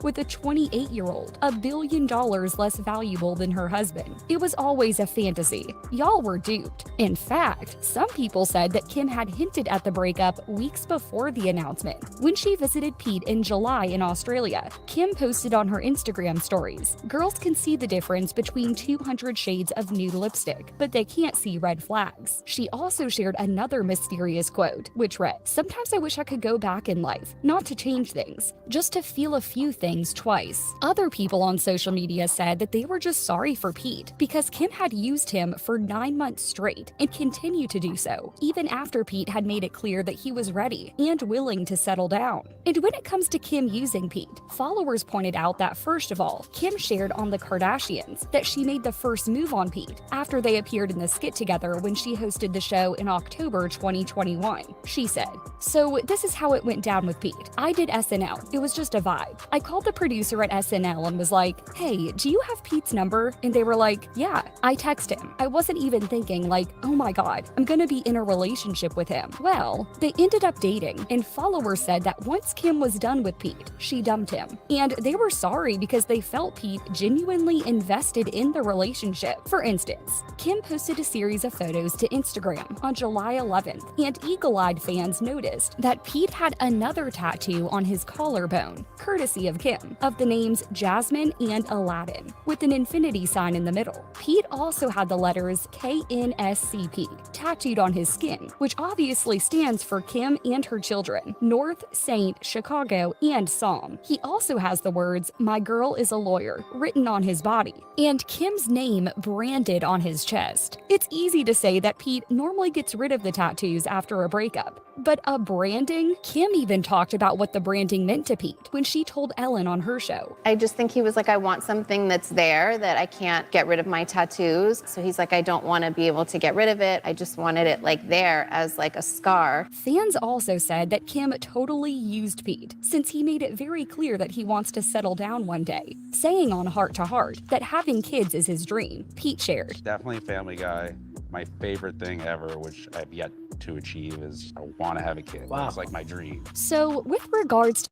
With a 28-year-old, $1 billion less valuable than her husband. It was always a fantasy. Y'all were duped. In fact, some people said that Kim had hinted at the breakup weeks before the announcement. When she visited Pete in July in Australia, Kim posted on her Instagram stories, "Girls can see the difference between 200 shades of nude lipstick, but they can't see red flags." She also shared another mysterious quote, which read, "Sometimes I wish I could go back in life, not to change things, just to feel a few things things twice. Other people on social media said that they were just sorry for Pete because Kim had used him for 9 months straight and continued to do so, even after Pete had made it clear that he was ready and willing to settle down. And when it comes to Kim using Pete, followers pointed out that first of all, Kim shared on the Kardashians that she made the first move on Pete after they appeared in the skit together when she hosted the show in October 2021. She said, "So this is how it went down with Pete. I did SNL. It was just a vibe. I called the producer at SNL and was like, 'Hey, do you have Pete's number?' And they were like, 'Yeah.' I text him. I wasn't even thinking like, 'Oh my god, I'm gonna be in a relationship with him.' Well, they ended up dating, and followers said that once Kim was done with Pete, she dumped him. And they were sorry because they felt Pete genuinely invested in the relationship. For instance, Kim posted a series of photos to Instagram on July 11th, and eagle-eyed fans noticed that Pete had another tattoo on his collarbone, courtesy of Kim, of the names Jasmine and Aladdin, with an infinity sign in the middle. Pete also had the letters KNSCP tattooed on his skin, which obviously stands for Kim and her children, North, Saint, Chicago, and Psalm. He also has the words, "My girl is a lawyer," written on his body, and Kim's name branded on his chest. It's easy to say that Pete normally gets rid of the tattoos after a breakup, but a branding? Kim even talked about what the branding meant to Pete when she told Ellen on her show. I just think he was like, I want something that's there, that I can't get rid of my tattoos. So he's like, I don't want to be able to get rid of it. I just wanted it like there as like a scar. Fans also said that Kim totally used Pete, since he made it very clear that he wants to settle down one day, saying on Heart to Heart that having kids is his dream. Pete shared, Definitely a family guy. My favorite thing ever, which I've yet to achieve, is I want to have a kid. Wow. That's like my dream. So with regards to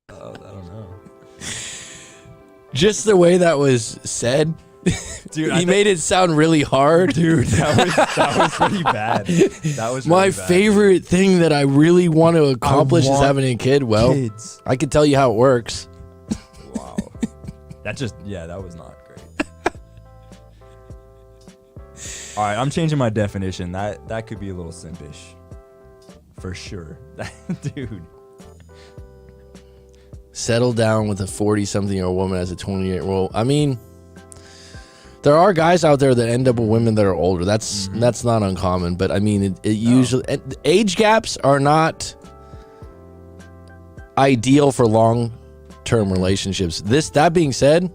I don't know. Just the way that was said, Dude, he made it sound really hard. Dude, that was pretty bad. That was My really bad. favorite thing that I really want to accomplish is want having a kid. Well, kids. I can tell you how it works. Wow. That was not great. All right, I'm changing my definition. That could be a little simpish. For sure. Dude. Settle down with a 40-something-year-old woman as a 28-year-old. I mean, there are guys out there that end up with women that are older. That's not uncommon. But I mean, it usually age gaps are not ideal for long-term relationships. That being said,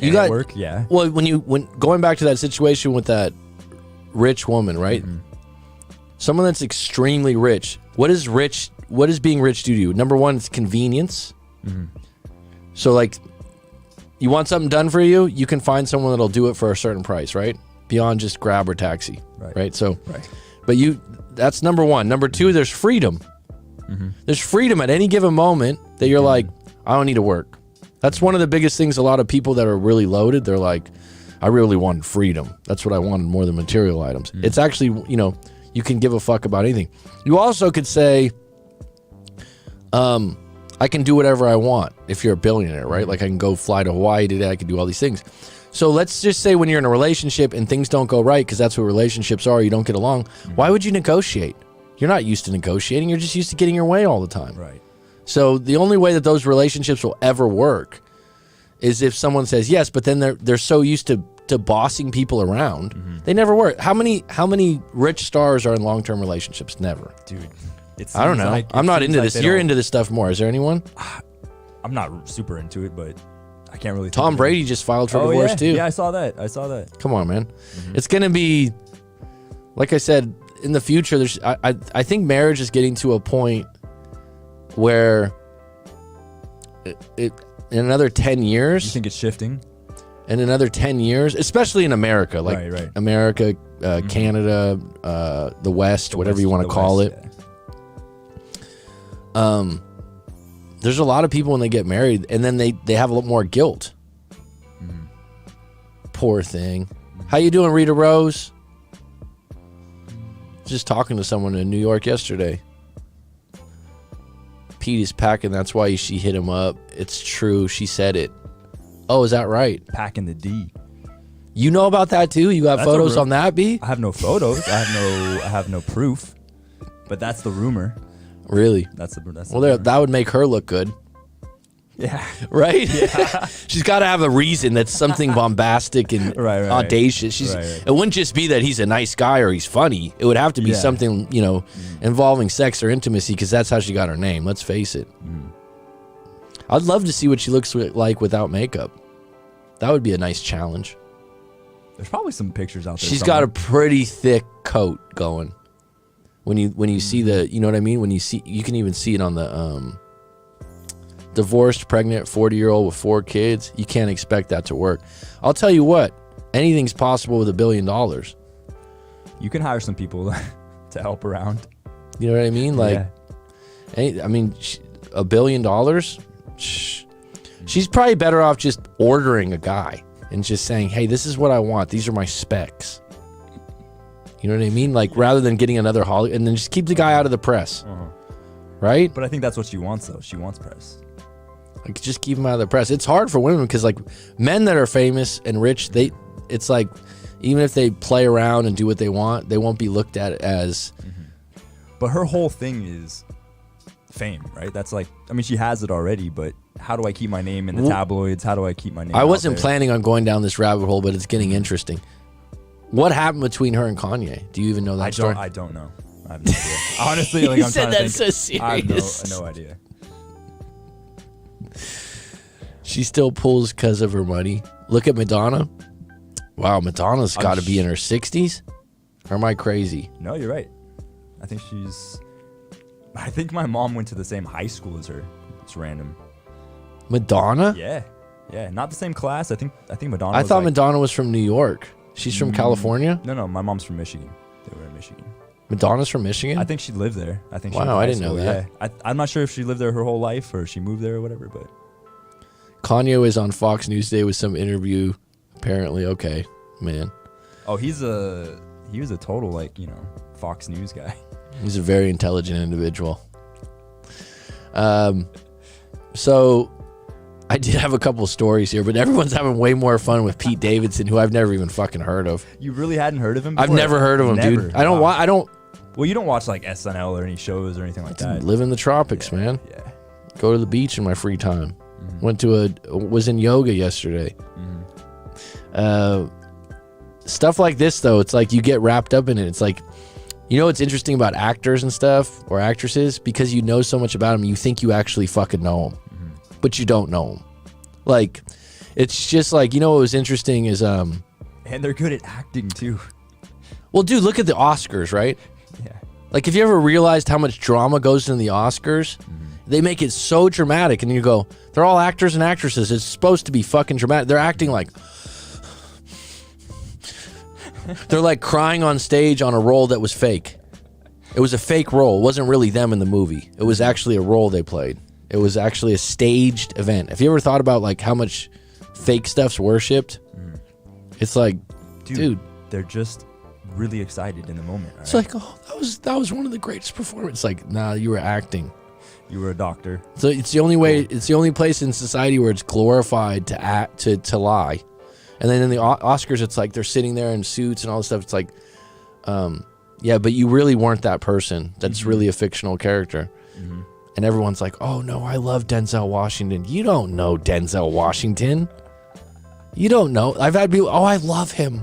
you got work, yeah. Well, when going back to that situation with that rich woman, right? Someone that's extremely rich. What is being rich do to you? Number one, it's convenience. So like, you want something done for you, you can find someone that'll do it for a certain price, right? Beyond just grab or taxi, right? So, but that's number one. Number two, there's freedom. There's freedom at any given moment that you're like, I don't need to work. That's one of the biggest things. A lot of people that are really loaded, they're like, I really wanted freedom. That's what I wanted more than material items. It's actually, you can give a fuck about anything. You also could say, I can do whatever I want if you're a billionaire, right? Like I can go fly to Hawaii today. I can do all these things. So let's just say when you're in a relationship and things don't go right, because that's what relationships are, you don't get along. Why would you negotiate? You're not used to negotiating. You're just used to getting your way all the time. Right. So the only way that those relationships will ever work is if someone says yes, but then they're so used to bossing people around, they never work. How many rich stars are in long-term relationships? Never. Dude. I don't know. I'm not into this. You're into this stuff more. Is there anyone? I'm not super into it, but I can't really. Tom Brady just filed for divorce too. Yeah, I saw that. Come on, man. It's gonna be, like I said, in the future. I think marriage is getting to a point where it in another 10 years. You think it's shifting? In another 10 years, especially in America, like right. America, Canada, the West, whatever you want to call it. Yeah. There's a lot of people when they get married, and then they have a lot more guilt. Poor thing. How you doing, Rita Rose? Just talking to someone in New York yesterday. Pete is packing. That's why she hit him up. It's true. She said it. Oh, is that right? Packing the D. You know about that too? You got photos on that, B? I have no photos. I have no proof. But that's the rumor. Really? That's the Well, that would make her look good. yeah. Right? Yeah. She's got to have a reason that's something bombastic and Right. audacious. It wouldn't just be that he's a nice guy or he's funny. It would have to be something, involving sex or intimacy, because that's how she got her name. Let's face it. I'd love to see what she looks like without makeup. That would be a nice challenge. There's probably some pictures out there. She's got a pretty thick coat going. When you see the, you know what I mean? You can even see it on the divorced, pregnant, 40-year-old with 4 kids. You can't expect that to work. I'll tell you what, anything's possible with $1 billion. You can hire some people to help around. You know what I mean? Like, $1 billion? She's probably better off just ordering a guy and just saying, hey, this is what I want. These are my specs. You know what I mean? Like, rather than getting another Hollywood, and then just keep the guy out of the press. Right? But I think that's what she wants, though. She wants press. Like, just keep him out of the press. It's hard for women because, like, men that are famous and rich, it's like, even if they play around and do what they want, they won't be looked at as. But her whole thing is fame, right? That's like, I mean, she has it already, but how do I keep my name in the tabloids? How do I keep my name I wasn't out there? planning on going down this rabbit hole, but it's getting interesting. What happened between her and Kanye? Do you even know that story? I don't know. I have no idea. Honestly, like, I'm said trying to that think. so I have serious. no idea. She still pulls because of her money. Look at Madonna. Wow, Madonna's got to be in her 60s. Or am I crazy? No, you're right. I think my mom went to the same high school as her. It's random. Madonna? Yeah. Not the same class. I think Madonna. I thought Madonna was from New York. She's from California? No. My mom's from Michigan. They were in Michigan. Madonna's from Michigan? I think she lived there. Wow, I didn't know that. Yeah. I'm not sure if she lived there her whole life or she moved there or whatever, but Kanye was on Fox News today with some interview. Apparently, okay, man. Oh, he was a total, like, Fox News guy. He's a very intelligent individual. So I did have a couple stories here, but everyone's having way more fun with Pete Davidson, who I've never even fucking heard of. You really hadn't heard of him before? I've never heard of him, dude. I don't. Well, you don't watch like SNL or any shows or anything like that. Live in the tropics, man. Yeah. Go to the beach in my free time. Was in yoga yesterday. Stuff like this, though, it's like you get wrapped up in it. It's like, what's interesting about actors and stuff, or actresses, because you know so much about them, you think you actually fucking know them, but you don't know them. Like, it's just like, what was interesting is and they're good at acting too. Well, dude, look at the Oscars, right? Yeah. Like, have you ever realized how much drama goes into the Oscars? They make it so dramatic, and you go, they're all actors and actresses. It's supposed to be fucking dramatic. They're acting like they're like crying on stage on a role that was fake. It was a fake role. It wasn't really them in the movie. It was actually a role they played. It was actually a staged event. Have you ever thought about like how much fake stuff's worshipped? It's like, dude, they're just really excited in the moment. Right? It's like, oh, that was one of the greatest performances. Like, nah, you were acting. You were a doctor. So it's the only way. It's the only place in society where it's glorified to act, to lie. And then in the Oscars, it's like they're sitting there in suits and all this stuff. It's like, yeah, but you really weren't that person. That's really a fictional character. And everyone's like, oh, no, I love Denzel Washington. You don't know Denzel Washington. You don't know. I've had people, oh, I love him.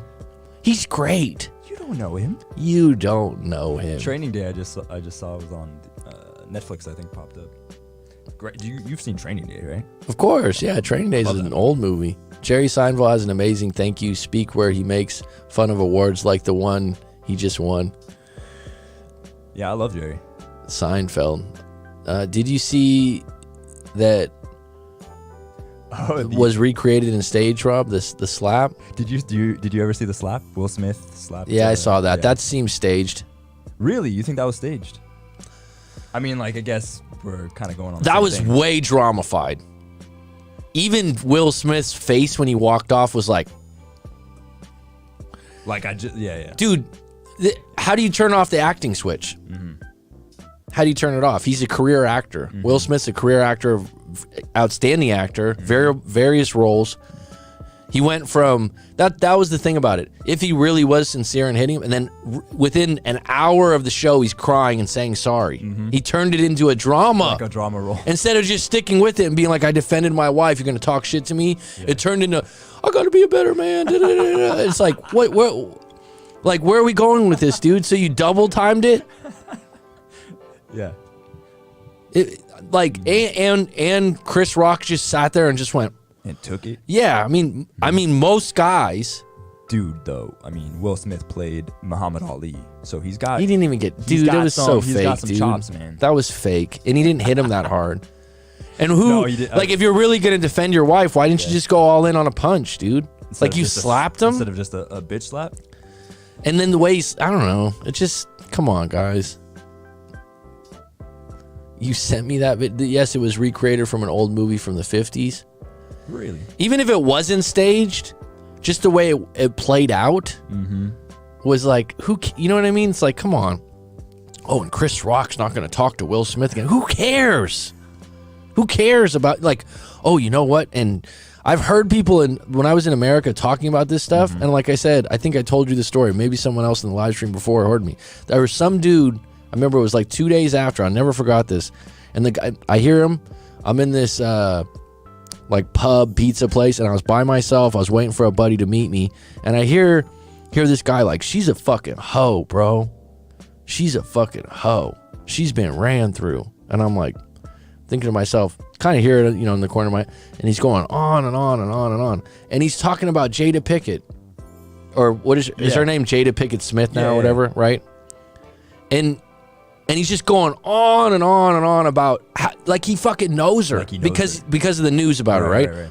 He's great. You don't know him. You don't know him. Training Day, I just saw was on Netflix, I think, popped up. Great. You've seen Training Day, right? Of course, yeah. Training Day is an old movie. Jerry Seinfeld has an amazing thank you speak where he makes fun of awards like the one he just won. Yeah, I love Jerry Seinfeld. Did you see that was recreated in stage, Rob? The slap. Did you ever see the slap? Will Smith slap? Yeah, I saw that. Yeah. That seems staged. Really? You think that was staged? I mean, like, I guess we're kind of going on. That was way dramatified. Even Will Smith's face when he walked off was like, yeah. Dude, how do you turn off the acting switch? How do you turn it off? He's a career actor. Will Smith's a career actor, outstanding actor, various roles. He went from that was the thing about it. If he really was sincere in hitting him, and then within an hour of the show, he's crying and saying sorry. He turned it into a drama. Like a drama role. Instead of just sticking with it and being like, I defended my wife, you're going to talk shit to me. Yeah. It turned into, I got to be a better man. It's like, what, like, where are we going with this, dude? So you double timed it? Yeah. And Chris Rock just sat there and just went, and took it. Yeah, I mean, most guys. Dude, though, I mean, Will Smith played Muhammad Ali, so he didn't even get. Dude, that was so fake, got some dude. Chops, man. That was fake, and he didn't hit him that hard. And who? No, he didn't. Like, if you're really gonna defend your wife, why didn't you just go all in on a punch, dude? Like, you slapped him instead of just a bitch slap. And then the way I don't know. It just, come on, guys. You sent me that. Yes, it was recreated from an old movie from the 50s. Really? Even if it wasn't staged, just the way it played out was like, you know what I mean? It's like, come on. Oh, and Chris Rock's not going to talk to Will Smith again. Who cares? Who cares about, like, oh, you know what? And I've heard people when I was in America talking about this stuff, and like I said, I think I told you the story. Maybe someone else in the live stream before heard me. There was some dude, I remember it was like 2 days after, I never forgot this, and the guy, I hear him, I'm in this, like pub pizza place, and I was by myself. I was waiting for a buddy to meet me, and I hear this guy like, she's a fucking hoe, bro. She's a fucking hoe. She's been ran through. And I'm like thinking to myself, kind of hear it, you know, in the corner of my, and he's going on and on and on and on, and he's talking about Jada Pinkett, or what is her name, Jada Pinkett Smith now, or whatever, right? And he's just going on and on and on about how, like he fucking knows her, like because of the news about her, right?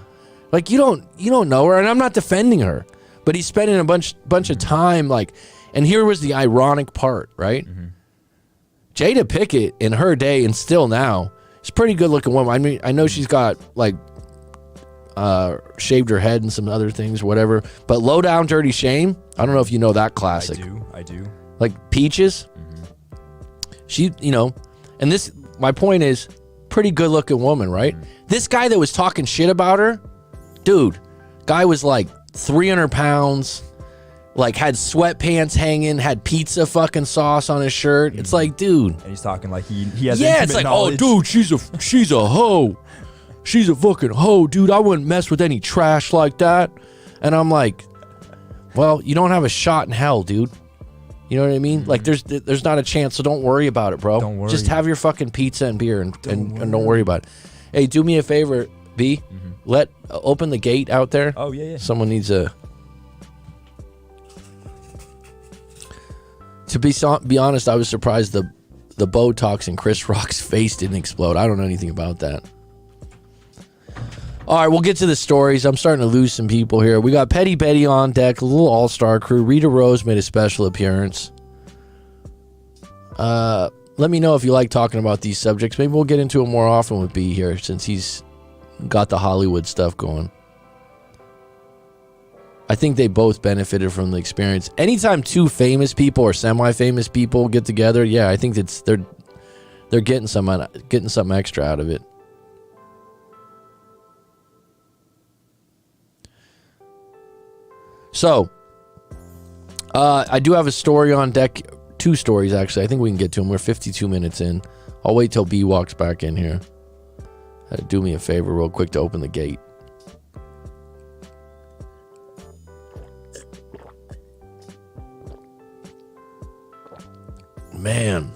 Like you don't know her, and I'm not defending her, but he's spending a bunch of time like, and here was the ironic part, right? Jada Pinkett in her day and still now is a pretty good looking woman. I mean, I know she's got like shaved her head and some other things, whatever. But Low Down Dirty Shame, I don't know if you know that classic. I do. Like Peaches. She, you know, and this, my point is, pretty good looking woman, right? This guy that was talking shit about her, dude, guy was like 300 pounds, like had sweatpants hanging, had pizza fucking sauce on his shirt. It's like, dude. And he's talking like he has it's like, knowledge. Oh, dude, she's a hoe. She's a fucking hoe, dude. I wouldn't mess with any trash like that. And I'm like, well, you don't have a shot in hell, dude. You know what I mean? Like, there's not a chance, so don't worry about it, bro. Don't worry. Just have your fucking pizza and beer and don't worry about it. Hey, do me a favor, B. Open the gate out there. Oh, yeah. Someone needs a... To be honest, I was surprised the Botox in Chris Rock's face didn't explode. I don't know anything about that. All right, we'll get to the stories. I'm starting to lose some people here. We got Petty Betty on deck, a little all-star crew. Rita Rose made a special appearance. Let me know if you like talking about these subjects. Maybe we'll get into them more often with B here since he's got the Hollywood stuff going. I think they both benefited from the experience. Anytime two famous people or semi-famous people get together, yeah, I think they're getting something extra out of it. So, I do have a story on deck. 2 stories, actually. I think we can get to them. We're 52 minutes in. I'll wait till B walks back in here. Do me a favor real quick to open the gate. Man,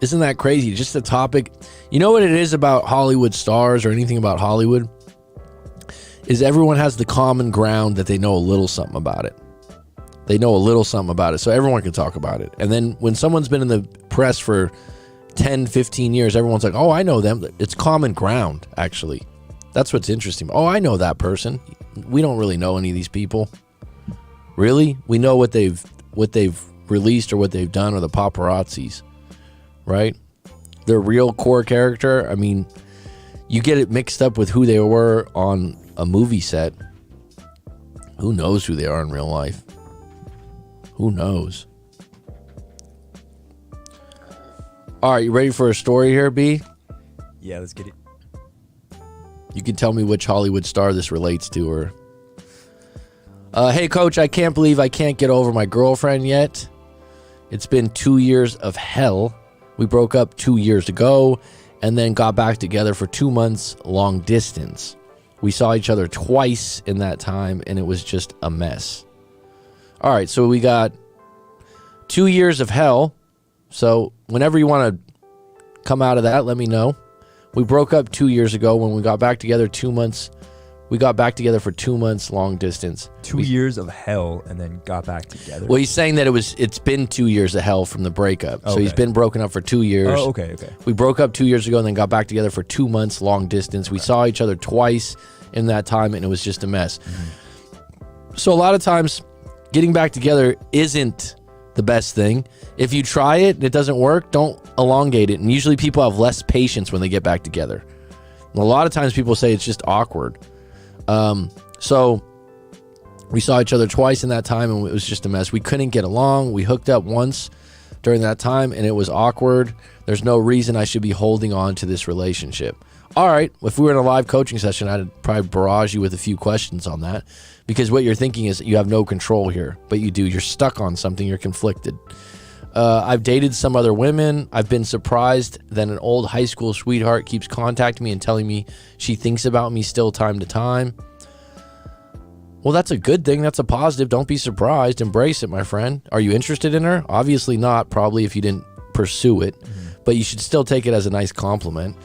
isn't that crazy? Just the topic. You know what it is about Hollywood stars or anything about Hollywood? Is everyone has the common ground that they know a little something about it. They know a little something about it, so everyone can talk about it. And then when someone's been in the press for 10, 15 years, everyone's like, oh, I know them. It's common ground, actually. That's what's interesting. Oh, I know that person. We don't really know any of these people. Really? We know what they've released or what they've done, or the paparazzis, right? Their real core character, I mean, you get it mixed up with who they were on a movie set. Who knows who they are in real life? Who knows? All right, you ready for a story here, B? Yeah, let's get it. You can tell me which Hollywood star this relates to, or Hey, coach, I can't believe I can't get over my girlfriend yet. It's been 2 years of hell. We broke up 2 years ago and then got back together for 2 months long distance. We saw each other twice in that time, and it was just a mess. All right, so we got 2 years of hell. So whenever you want to come out of that, let me know. We broke up 2 years ago. When we got back together 2 months, we got back together for 2 months long distance. 2 years of hell and then got back together. Well, he's saying that it's been 2 years of hell from the breakup. So he's been broken up for 2 years. Oh, okay. We broke up 2 years ago and then got back together for 2 months long distance. We saw each other twice in that time, and it was just a mess. So a lot of times getting back together isn't the best thing. If you try it and it doesn't work, don't elongate it. And usually people have less patience when they get back together. And a lot of times people say it's just awkward. So we saw each other twice in that time, and it was just a mess. We couldn't get along. We hooked up once during that time, and it was awkward. There's no reason I should be holding on to this relationship. All right, if we were in a live coaching session, I'd probably barrage you with a few questions on that, because what you're thinking is you have no control here, but you do. You're stuck on something. You're conflicted. I've dated some other women. I've been surprised that an old high school sweetheart keeps contacting me and telling me she thinks about me still time to time. Well, that's a good thing. That's a positive. Don't be surprised. Embrace it, my friend. Are you interested in her? Obviously not, probably, if you didn't pursue it. But you should still take it as a nice compliment.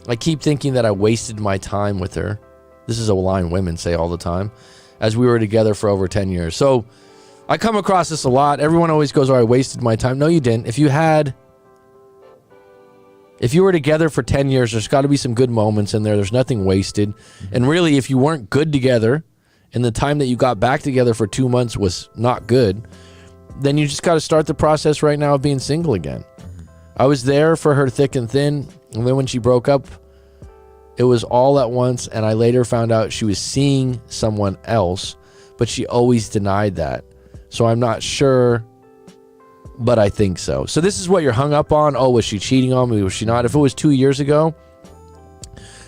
I keep thinking that I wasted my time with her. This is a line women say all the time, as we were together for over 10 years. So I come across this a lot. Everyone always goes, oh, I wasted my time. No, you didn't. If you were together for 10 years, there's got to be some good moments in there. There's nothing wasted. And really, if you weren't good together and the time that you got back together for 2 months was not good, then you just got to start the process right now of being single again. I was there for her thick and thin. And then when she broke up, it was all at once. And I later found out she was seeing someone else, but she always denied that. So I'm not sure, but I think so. So this is what you're hung up on. Oh, was she cheating on me? Was she not? If it was 2 years ago,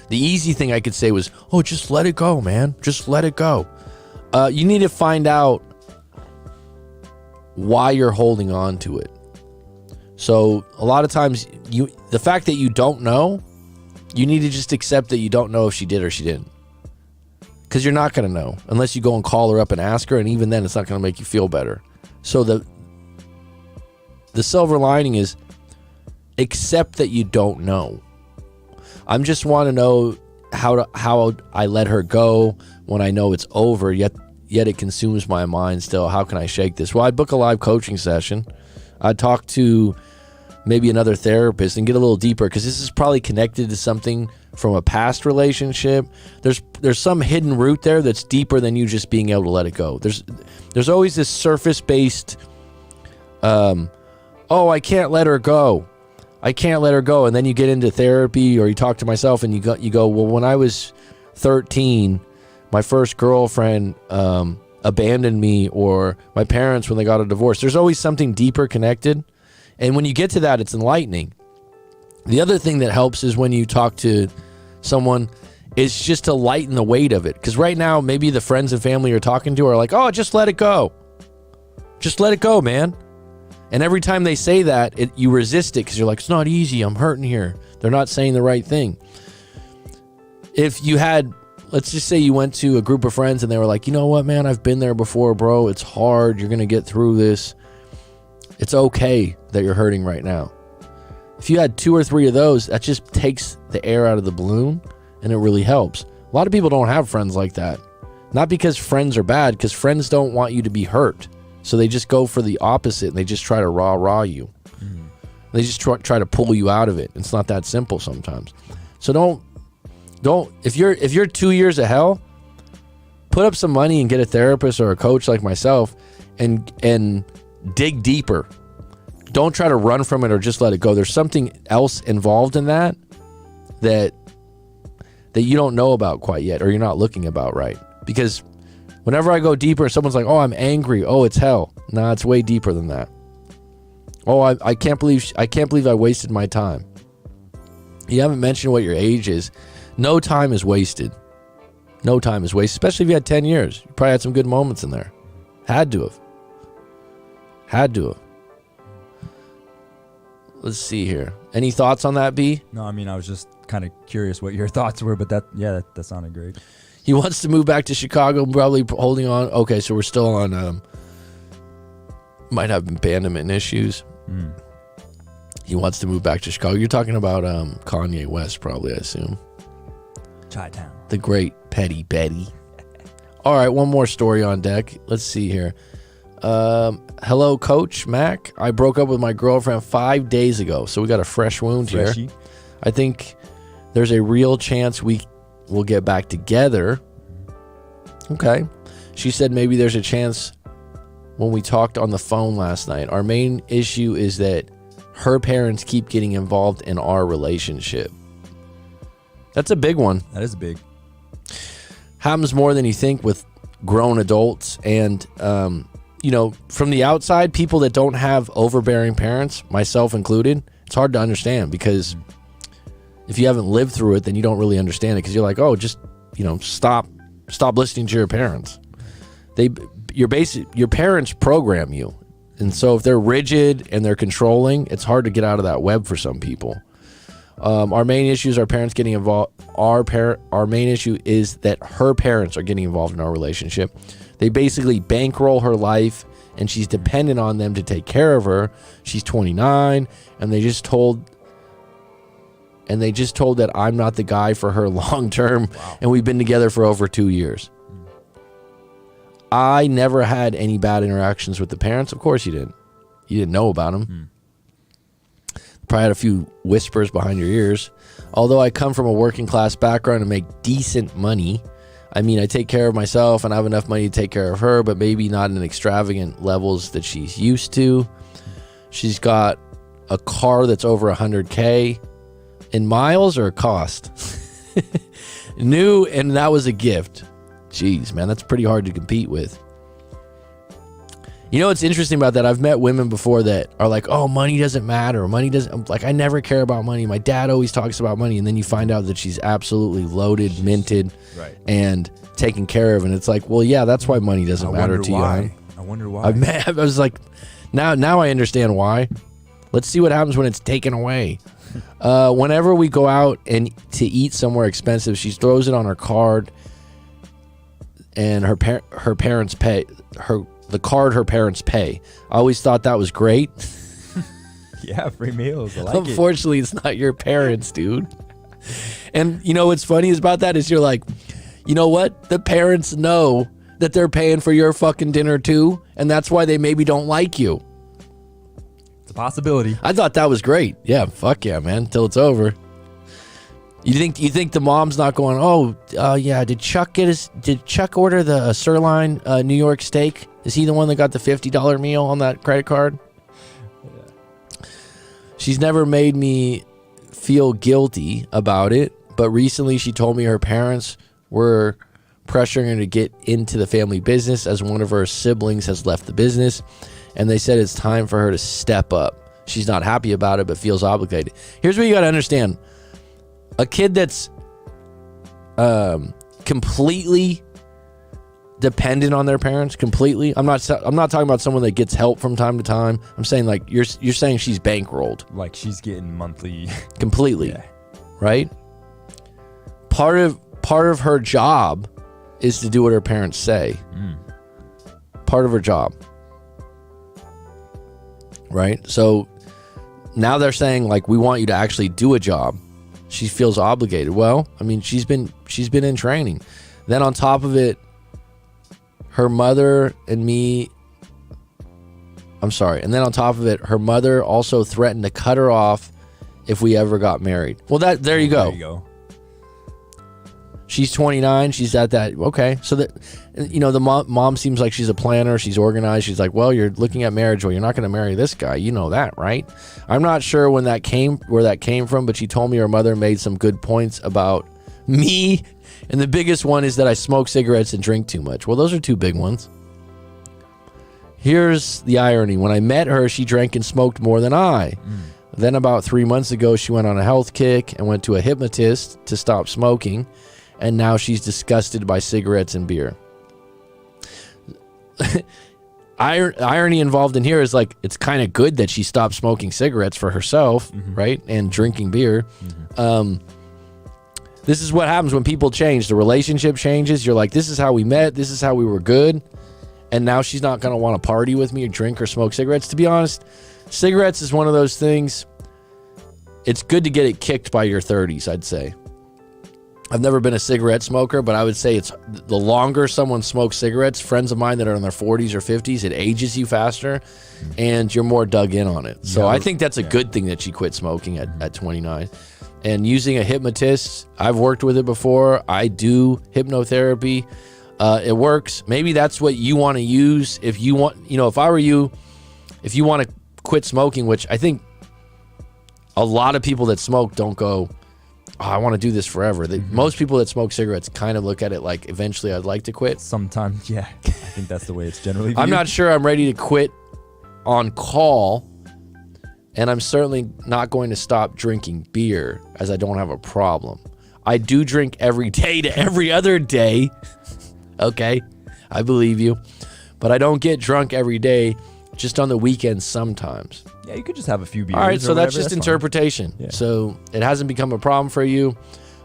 the easy thing I could say was, oh, just let it go, man. Just let it go. You need to find out why you're holding on to it. So a lot of times, the fact that you don't know, you need to just accept that you don't know if she did or she didn't. Because you're not going to know unless you go and call her up and ask her, and even then it's not going to make you feel better. So the silver lining is accept that you don't know. I just want to know how I let her go when I know it's over, yet it consumes my mind still. How can I shake this? Well, I'd book a live coaching session. I'd talk to maybe another therapist and get a little deeper, because this is probably connected to something from a past relationship. There's some hidden root there that's deeper than you just being able to let it go. There's always this surface-based, oh, I can't let her go. I can't let her go. And then you get into therapy, or you talk to myself and you go, well, when I was 13, my first girlfriend abandoned me, or my parents when they got a divorce. There's always something deeper connected. And when you get to that, it's enlightening. The other thing that helps is when you talk to someone, is just to lighten the weight of it. Because right now, maybe the friends and family you're talking to are like, oh, just let it go. Just let it go, man. And every time they say that, you resist it, because you're like, it's not easy. I'm hurting here. They're not saying the right thing. If you had, let's just say you went to a group of friends and they were like, you know what, man, I've been there before, bro. It's hard. You're going to get through this. It's okay that you're hurting right now. If you had 2 or 3 of those, that just takes the air out of the balloon, and it really helps. A lot of people don't have friends like that. Not because friends are bad, because friends don't want you to be hurt. So they just go for the opposite, and they just try to rah-rah you. They just try to pull you out of it. It's not that simple sometimes. So don't if you're 2 years of hell, put up some money and get a therapist or a coach like myself, and dig deeper. Don't try to run from it or just let it go. There's something else involved in that you don't know about quite yet, or you're not looking about right. Because whenever I go deeper, someone's like, oh, I'm angry. Oh, it's hell. Nah, it's way deeper than that. Oh, I can't believe I wasted my time. You haven't mentioned what your age is. No time is wasted. No time is wasted, especially if you had 10 years. You probably had some good moments in there. Had to have. Let's see here. Any thoughts on that, B? No, I mean, I was just kind of curious what your thoughts were, but that sounded great. He wants to move back to Chicago, probably holding on. Okay, so we're still on, might have abandonment issues. He wants to move back to Chicago. You're talking about Kanye West, probably, I assume. Chi-town. The great Petty Betty. All right, one more story on deck. Let's see here. Hello, Coach Mac. I broke up with my girlfriend 5 days ago, so we got a fresh wound Freshy. here. I think there's a real chance we will get back together. Okay. She said maybe there's a chance when we talked on the phone last night. Our main issue is that her parents keep getting involved in our relationship. That's a big one. That is big. Happens more than you think with grown adults. And, from the outside, people that don't have overbearing parents, myself included, it's hard to understand because if you haven't lived through it, then you don't really understand it because you're like, oh, just, stop listening to your parents. Your parents program you. And so if they're rigid and they're controlling, it's hard to get out of that web for some people. Our main issue is our parents getting involved. Our main issue is that her parents are getting involved in our relationship. They basically bankroll her life, and she's dependent on them to take care of her. She's 29, and they just told that I'm not the guy for her long term, and we've been together for over 2 years. I never had any bad interactions with the parents. Of course you didn't. You didn't know about them. Probably had a few whispers behind your ears. Although I come from a working class background and make decent money, I mean, I take care of myself and I have enough money to take care of her, but maybe not in extravagant levels that she's used to. She's got a car that's over 100K in miles or cost. New, and that was a gift. Jeez, man, that's pretty hard to compete with. You know what's interesting about that? I've met women before that are like, oh, money doesn't matter. Money doesn't, like, I never care about money. My dad always talks about money. And then you find out that she's absolutely loaded, minted, and taken care of. And it's like, well, yeah, that's why money doesn't matter to you. I wonder why. I was like, now I understand why. Let's see what happens when it's taken away. Whenever we go out and to eat somewhere expensive, she throws it on her card, and her parents pay the card her parents pay. I always thought that was great. Yeah, free meals. I like Unfortunately, it's not your parents, dude. And what's funny about that is you're like, you know what? The parents know that they're paying for your fucking dinner too, and that's why they maybe don't like you. It's a possibility. I thought that was great. Yeah, fuck yeah, man. Till it's over. You think the mom's not going, oh, yeah, did Chuck order the sirloin New York steak? Is he the one that got the $50 meal on that credit card? Yeah. She's never made me feel guilty about it, but recently she told me her parents were pressuring her to get into the family business as one of her siblings has left the business, and they said it's time for her to step up. She's not happy about it, but feels obligated. Here's what you got to understand. A kid that's completely dependent on their parents, completely. I'm not talking about someone that gets help from time to time. I'm saying like you're saying she's bankrolled. Like she's getting monthly. Completely. Yeah. Right? Part of her job is to do what her parents say. Part of her job. Right? So now they're saying like we want you to actually do a job. She feels obligated. Well, I mean, she's been in training. Then on top of it, her mother and me, I'm sorry. And then on top of it, her mother also threatened to cut her off if we ever got married. Well, there you go. There you go. She's 29. She's at that. Okay. So that, the mom seems like she's a planner. She's organized. She's like, well, you're looking at marriage. Well, you're not going to marry this guy. You know that, right? I'm not sure where that came from, but she told me her mother made some good points about me. And the biggest one is that I smoke cigarettes and drink too much. Well, those are two big ones. Here's the irony. When I met her, she drank and smoked more than I. Then about 3 months ago, she went on a health kick and went to a hypnotist to stop smoking. And now she's disgusted by cigarettes and beer. irony involved in here is like it's kind of good that she stopped smoking cigarettes for herself, right, and drinking beer. This is what happens when people change. The relationship changes. You're like, this is how we met. This is how we were good. And now she's not going to want to party with me or drink or smoke cigarettes. To be honest, cigarettes is one of those things. It's good to get it kicked by your 30s, I'd say. I've never been a cigarette smoker, but I would say it's the longer someone smokes cigarettes, friends of mine that are in their 40s or 50s, it ages you faster and you're more dug in on it. So I think that's a good thing that she quit smoking at 29. And using a hypnotist, I've worked with it before. I do hypnotherapy. It works. Maybe that's what you want to use. If you want, if I were you, if you want to quit smoking, which I think a lot of people that smoke don't go, oh, I want to do this forever. Most people that smoke cigarettes kind of look at it like, eventually I'd like to quit. Sometimes, yeah. I think that's the way it's generally viewed. I'm not sure I'm ready to quit on call, and I'm certainly not going to stop drinking beer as I don't have a problem. I do drink every day to every other day. Okay, I believe you. But I don't get drunk every day, just on the weekends sometimes. Yeah, you could just have a few beers. All right, so or that's whatever, just interpretation. Yeah. So it hasn't become a problem for you.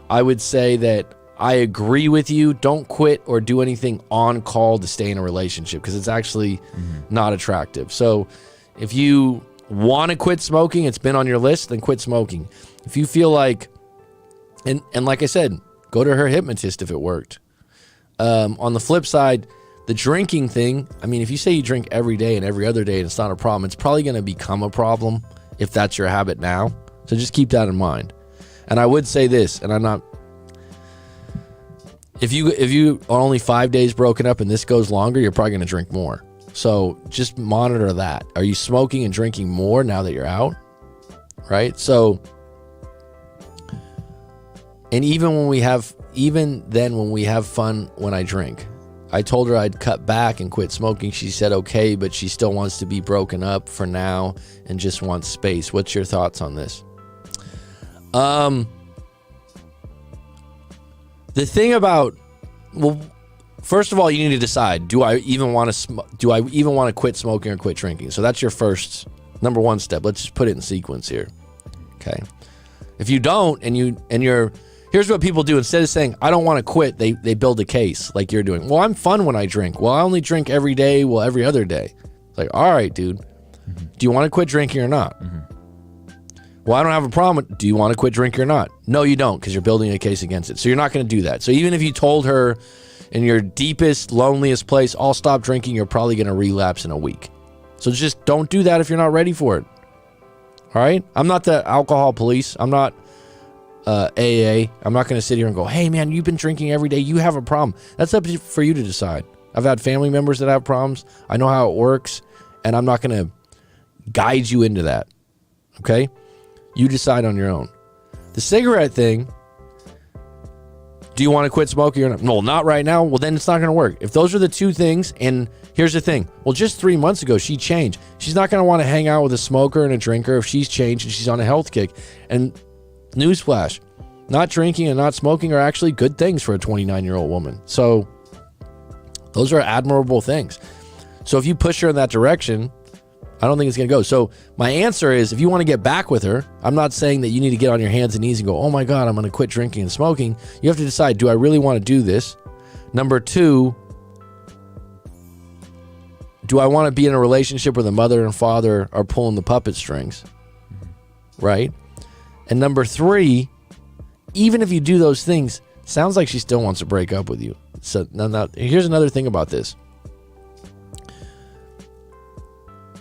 I would say that I agree with you. Don't quit or do anything on call to stay in a relationship because it's actually not attractive. So if you want to quit smoking, it's been on your list, then quit smoking. If you feel like, and like I said, go to her hypnotist if it worked. On the flip side, the drinking thing, I mean, if you say you drink every day and every other day and it's not a problem, it's probably going to become a problem if that's your habit now. So just keep that in mind. And I would say this, and I'm not, if you are only 5 days broken up and this goes longer, you're probably going to drink more. So just monitor that. Are you smoking and drinking more now that you're out? Right? So, and even then when we have fun when I drink, I told her I'd cut back and quit smoking. She said okay, but she still wants to be broken up for now and just wants space. What's your thoughts on this? The thing about, well, first of all, you need to decide, do I even want to quit smoking or quit drinking? So that's your first, number one step. Let's just put it in sequence here. Okay. If you don't, and you're, here's what people do. Instead of saying, I don't want to quit, they build a case like you're doing. Well, I'm fun when I drink. Well, I only drink every day. Well, every other day. It's like, all right, dude, do you want to quit drinking or not? Well, I don't have a problem. Do you want to quit drinking or not? No, you don't, because you're building a case against it. So you're not going to do that. So even if you told her in your deepest, loneliest place, I'll stop drinking, you're probably going to relapse in a week. So just don't do that if you're not ready for it. All right? I'm not the alcohol police. I'm not AA. I'm not going to sit here and go, hey, man, you've been drinking every day. You have a problem. That's up for you to decide. I've had family members that have problems. I know how it works, and I'm not going to guide you into that. Okay? You decide on your own. The cigarette thing, do you want to quit smoking or not? No, not right now. Well, then it's not going to work. If those are the two things, and here's the thing. Well, just 3 months ago, she changed. She's not going to want to hang out with a smoker and a drinker if she's changed and she's on a health kick. And newsflash, not drinking and not smoking are actually good things for a 29-year-old woman. So those are admirable things. So if you push her in that direction, I don't think it's going to go. So my answer is, if you want to get back with her, I'm not saying that you need to get on your hands and knees and go, oh my God, I'm going to quit drinking and smoking. You have to decide, do I really want to do this? Number two, do I want to be in a relationship where the mother and father are pulling the puppet strings? Right? And number three, even if you do those things, sounds like she still wants to break up with you. So now here's another thing about this.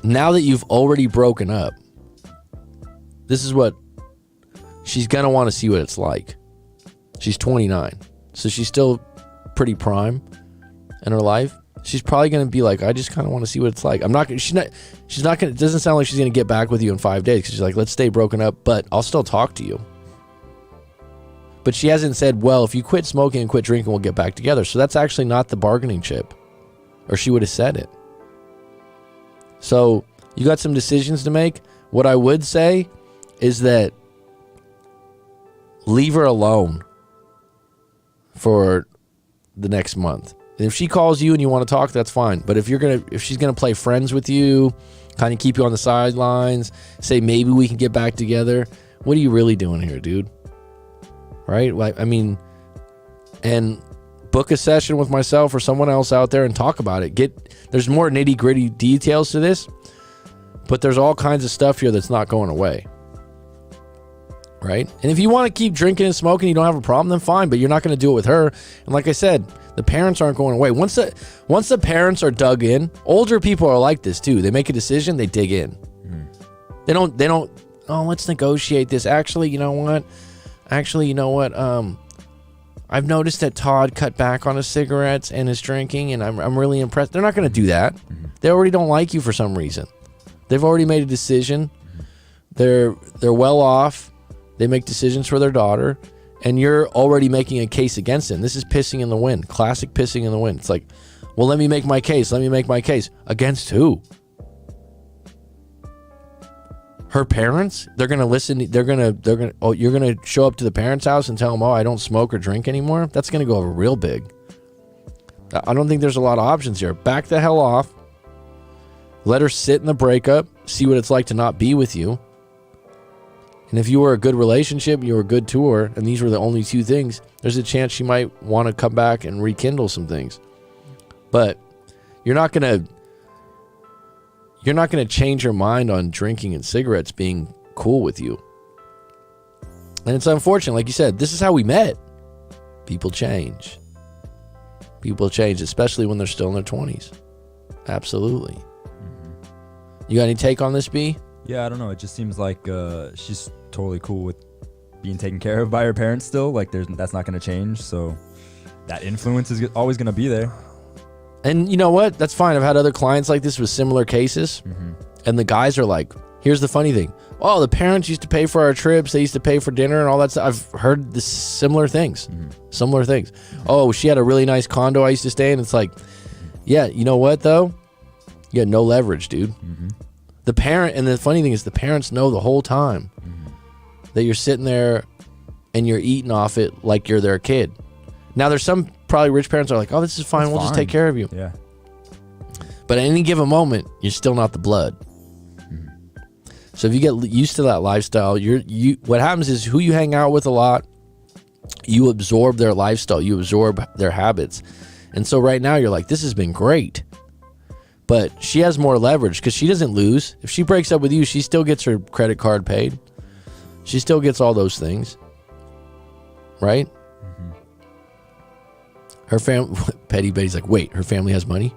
Now that you've already broken up, this is what she's going to want to see what it's like. She's 29. So she's still pretty prime in her life. She's probably going to be like, I just kind of want to see what it's like. She's not going to, it doesn't sound like she's going to get back with you in 5 days because she's like, let's stay broken up, but I'll still talk to you. But she hasn't said, well, if you quit smoking and quit drinking, we'll get back together. So that's actually not the bargaining chip, or she would have said it. So you got some decisions to make. What I would say is that leave her alone for the next month. And if she calls you and you want to talk, that's fine. But if she's gonna play friends with you, kind of keep you on the sidelines, say maybe we can get back together, what are you really doing here, dude? Right? Like, I mean, and book a session with myself or someone else out there and talk about it. There's more nitty-gritty details to this, but there's all kinds of stuff here that's not going away. Right? And if you want to keep drinking and smoking, you don't have a problem, then fine, but you're not going to do it with her. And like I said, the parents aren't going away. Once the parents are dug in, older people are like this too. They make a decision, they dig in. They don't, oh, let's negotiate this. Actually, you know what? I've noticed that Todd cut back on his cigarettes and his drinking, and I'm really impressed. They're not going to do that. They already don't like you for some reason. They've already made a decision. They're well off. They make decisions for their daughter, and you're already making a case against them. This is pissing in the wind. Classic pissing in the wind. It's like, well, let me make my case. Let me make my case. Against who? Her parents? They're going to listen. Oh, you're going to show up to the parents' house and tell them, oh, I don't smoke or drink anymore? That's going to go over real big. I don't think there's a lot of options here. Back the hell off. Let her sit in the breakup. See what it's like to not be with you. And if you were a good relationship, you were good to her, and these were the only two things, there's a chance she might want to come back and rekindle some things. But you're not going to change her mind on drinking and cigarettes being cool with you. And it's unfortunate, like you said, this is how we met. People change. People change, especially when they're still in their 20s. Absolutely. You got any take on this, B? Yeah, I don't know. It just seems like she's totally cool with being taken care of by her parents still. Like, that's not going to change. So that influence is always going to be there. And you know what? That's fine. I've had other clients like this with similar cases. And the guys are like, here's the funny thing. Oh, the parents used to pay for our trips. They used to pay for dinner and all that stuff. I've heard this similar things. Similar things. Oh, she had a really nice condo I used to stay in. It's like, yeah, you know what, though? You got no leverage, dude. The parent, and the funny thing is the parents know the whole time that you're sitting there and you're eating off it like you're their kid. Now, there's some probably rich parents are like, oh, this is fine. We'll just take care of you. Yeah. But at any given moment, you're still not the blood. So if you get used to that lifestyle, what happens is who you hang out with a lot, you absorb their lifestyle, you absorb their habits. And so right now you're like, this has been great. But she has more leverage because she doesn't lose. If she breaks up with you, she still gets her credit card paid. She still gets all those things. Right? Her Petty Betty's like, wait, her family has money?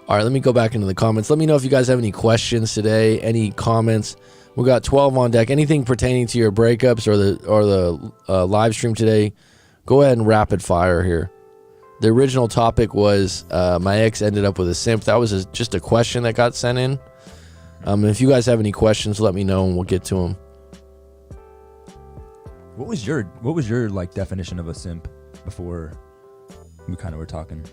All right, let me go back into the comments. Let me know if you guys have any questions today, any comments. We got 12 on deck. Anything pertaining to your breakups or the live stream today, go ahead and rapid fire here. The original topic was my ex ended up with a simp. That was just a question that got sent in. If you guys have any questions, let me know and we'll get to them. What was your like definition of a simp before we kind of were talking?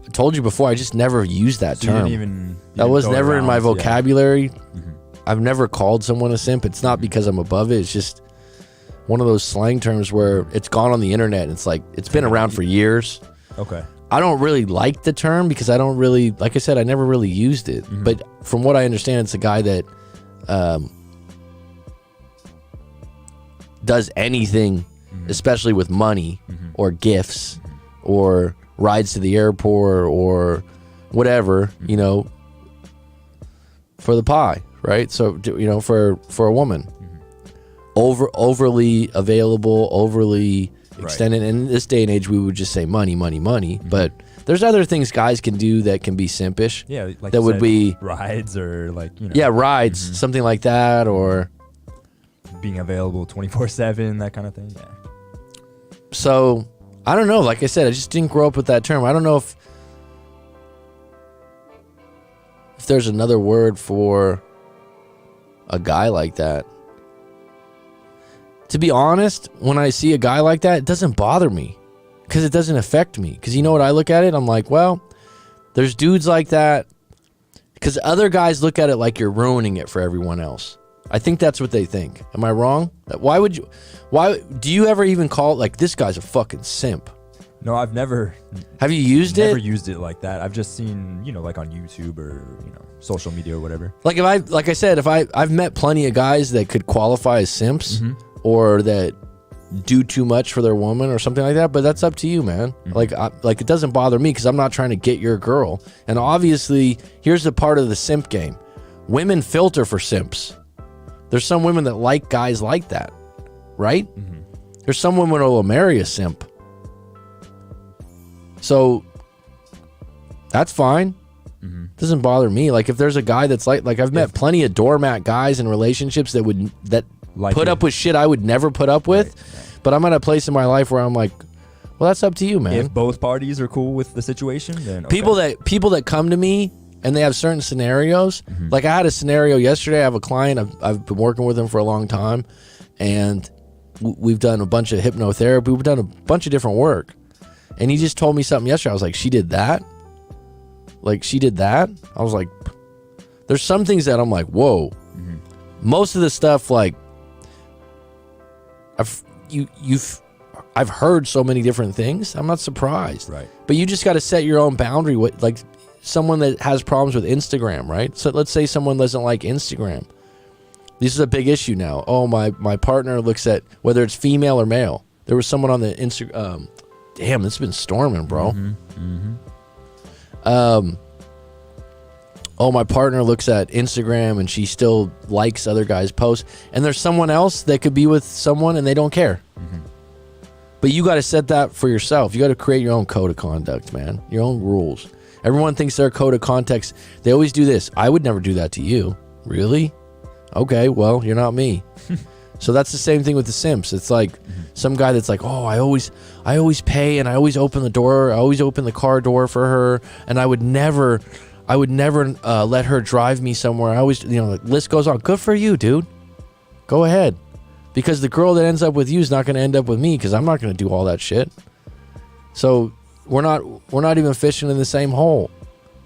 I told you before, I just never used that term. That was never in my vocabulary. Yeah. I've never called someone a simp. It's not because I'm above it. It's just one of those slang terms where it's gone on the internet. And it's like, it's been around for years. Okay. I don't really like the term because I don't really, like I said, I never really used it. But from what I understand, it's a guy that does anything, especially with money or gifts or rides to the airport or whatever, you know, for the pie, right? So, you know, for a woman. Overly available, overly extended. And in this day and age, we would just say money, money, money. But there's other things guys can do that can be simpish. Yeah, like that would be rides or like, you know. Yeah, rides, something like that, or being available 24/7, that kind of thing. Yeah. So I don't know. Like I said, I just didn't grow up with that term. I don't know if there's another word for a guy like that. To be honest, when I see a guy like that, it doesn't bother me because it doesn't affect me. Because you know what, I look at it, I'm like, well, there's dudes like that because other guys look at it like you're ruining it for everyone else. I think that's what they think. Am I wrong? Why do you ever even call it like, this guy's a fucking simp? No, I've never. Have you used Never it? used it like that. I've just seen, like on YouTube or social media or whatever. Like I said, I've met plenty of guys that could qualify as simps or that do too much for their woman or something like that, but that's up to you, man. Like it doesn't bother me because I'm not trying to get your girl. And obviously, here's the part of the simp game: women filter for simps. There's some women that like guys like that, right? There's some women who will marry a simp. So that's fine. Doesn't bother me. Like if there's a guy that's like I've met plenty of doormat guys in relationships that Like put it. up with shit I would never put up with. Right. But I'm at a place in my life where I'm like, well, that's up to you, man. If both parties are cool with the situation, then okay. People that come to me and they have certain scenarios. Like I had a scenario yesterday. I have a client. I've been working with him for a long time, and we've done a bunch of hypnotherapy. We've done a bunch of different work. And he just told me something yesterday. I was like, she did that? Like, she did that? I was like, there's some things that I'm like, whoa. Most of the stuff, like, I've heard so many different things. I'm not surprised. Right. But you just got to set your own boundary. Like, someone that has problems with Instagram, right? So let's say someone doesn't like Instagram. This is a big issue now. Oh, my partner looks at, whether it's female or male. There was someone on the Instagram. Damn, it's been storming, bro. Oh, my partner looks at Instagram and she still likes other guys' posts. And there's someone else that could be with someone and they don't care. But you got to set that for yourself. You got to create your own code of conduct, man. Your own rules. Everyone thinks their code of conduct. They always do this. I would never do that to you. Really? Okay, well, you're not me. So that's the same thing with the simps. It's like some guy that's like, oh, I always pay and I always open the door. I always open the car door for her, and I would never let her drive me somewhere. I always, the list goes on. Good for you, dude. Go ahead, because the girl that ends up with you is not going to end up with me because I'm not going to do all that shit. So we're not even fishing in the same hole.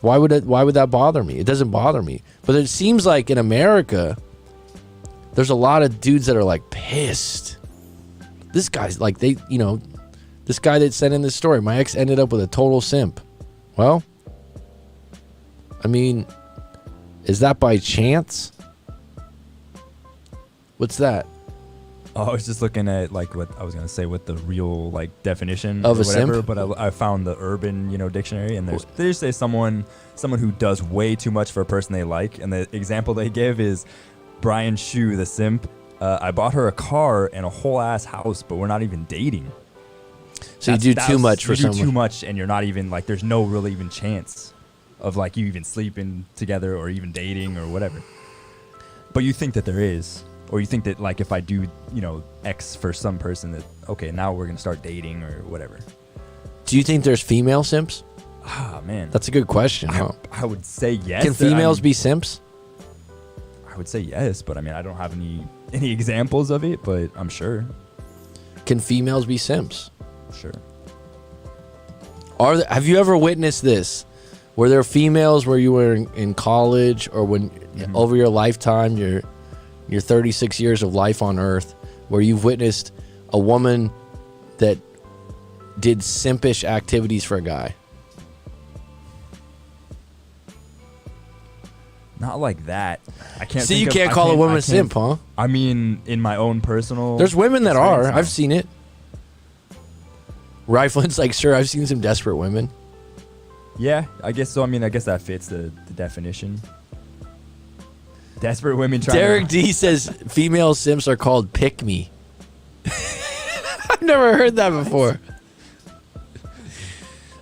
Why would that bother me? It doesn't bother me. But it seems like in America, there's a lot of dudes that are like pissed. This guy's like, this guy that sent in this story, my ex ended up with a total simp. Well, I mean, is that by chance? What's that? Oh, I was just looking at like what I was gonna say, what the real like definition of or a whatever, simp? but I found the urban dictionary, and they just say someone who does way too much for a person they like, and the example they give is Brian Shu, the simp. I bought her a car and a whole ass house, but we're not even dating. So you do too much for someone. You do too much, and you're not even like. There's no really even chance of like you even sleeping together or even dating or whatever. But you think that there is, or you think that like if I do X for some person, that okay, now we're gonna start dating or whatever. Do you think there's female simps? Ah, man, That's a good question. Huh? I would say yes. Can females be simps? I would say yes, but I mean I don't have any examples of it, but I'm sure. Can females be simps? Sure. Have you ever witnessed this? Were there females where you were in college or when over your lifetime, your 36 years of life on Earth, where you've witnessed a woman that did simpish activities for a guy? Not like that. I can't. See, you can't call a woman a simp, huh? I mean, in my own personal. There's women that are. experience, no. I've seen it. Riflin's like, sure, I've seen some desperate women. Yeah, I guess so. I mean, I guess that fits the definition. Desperate women trying Derek to... D says female simps are called pick me. I've never heard that before.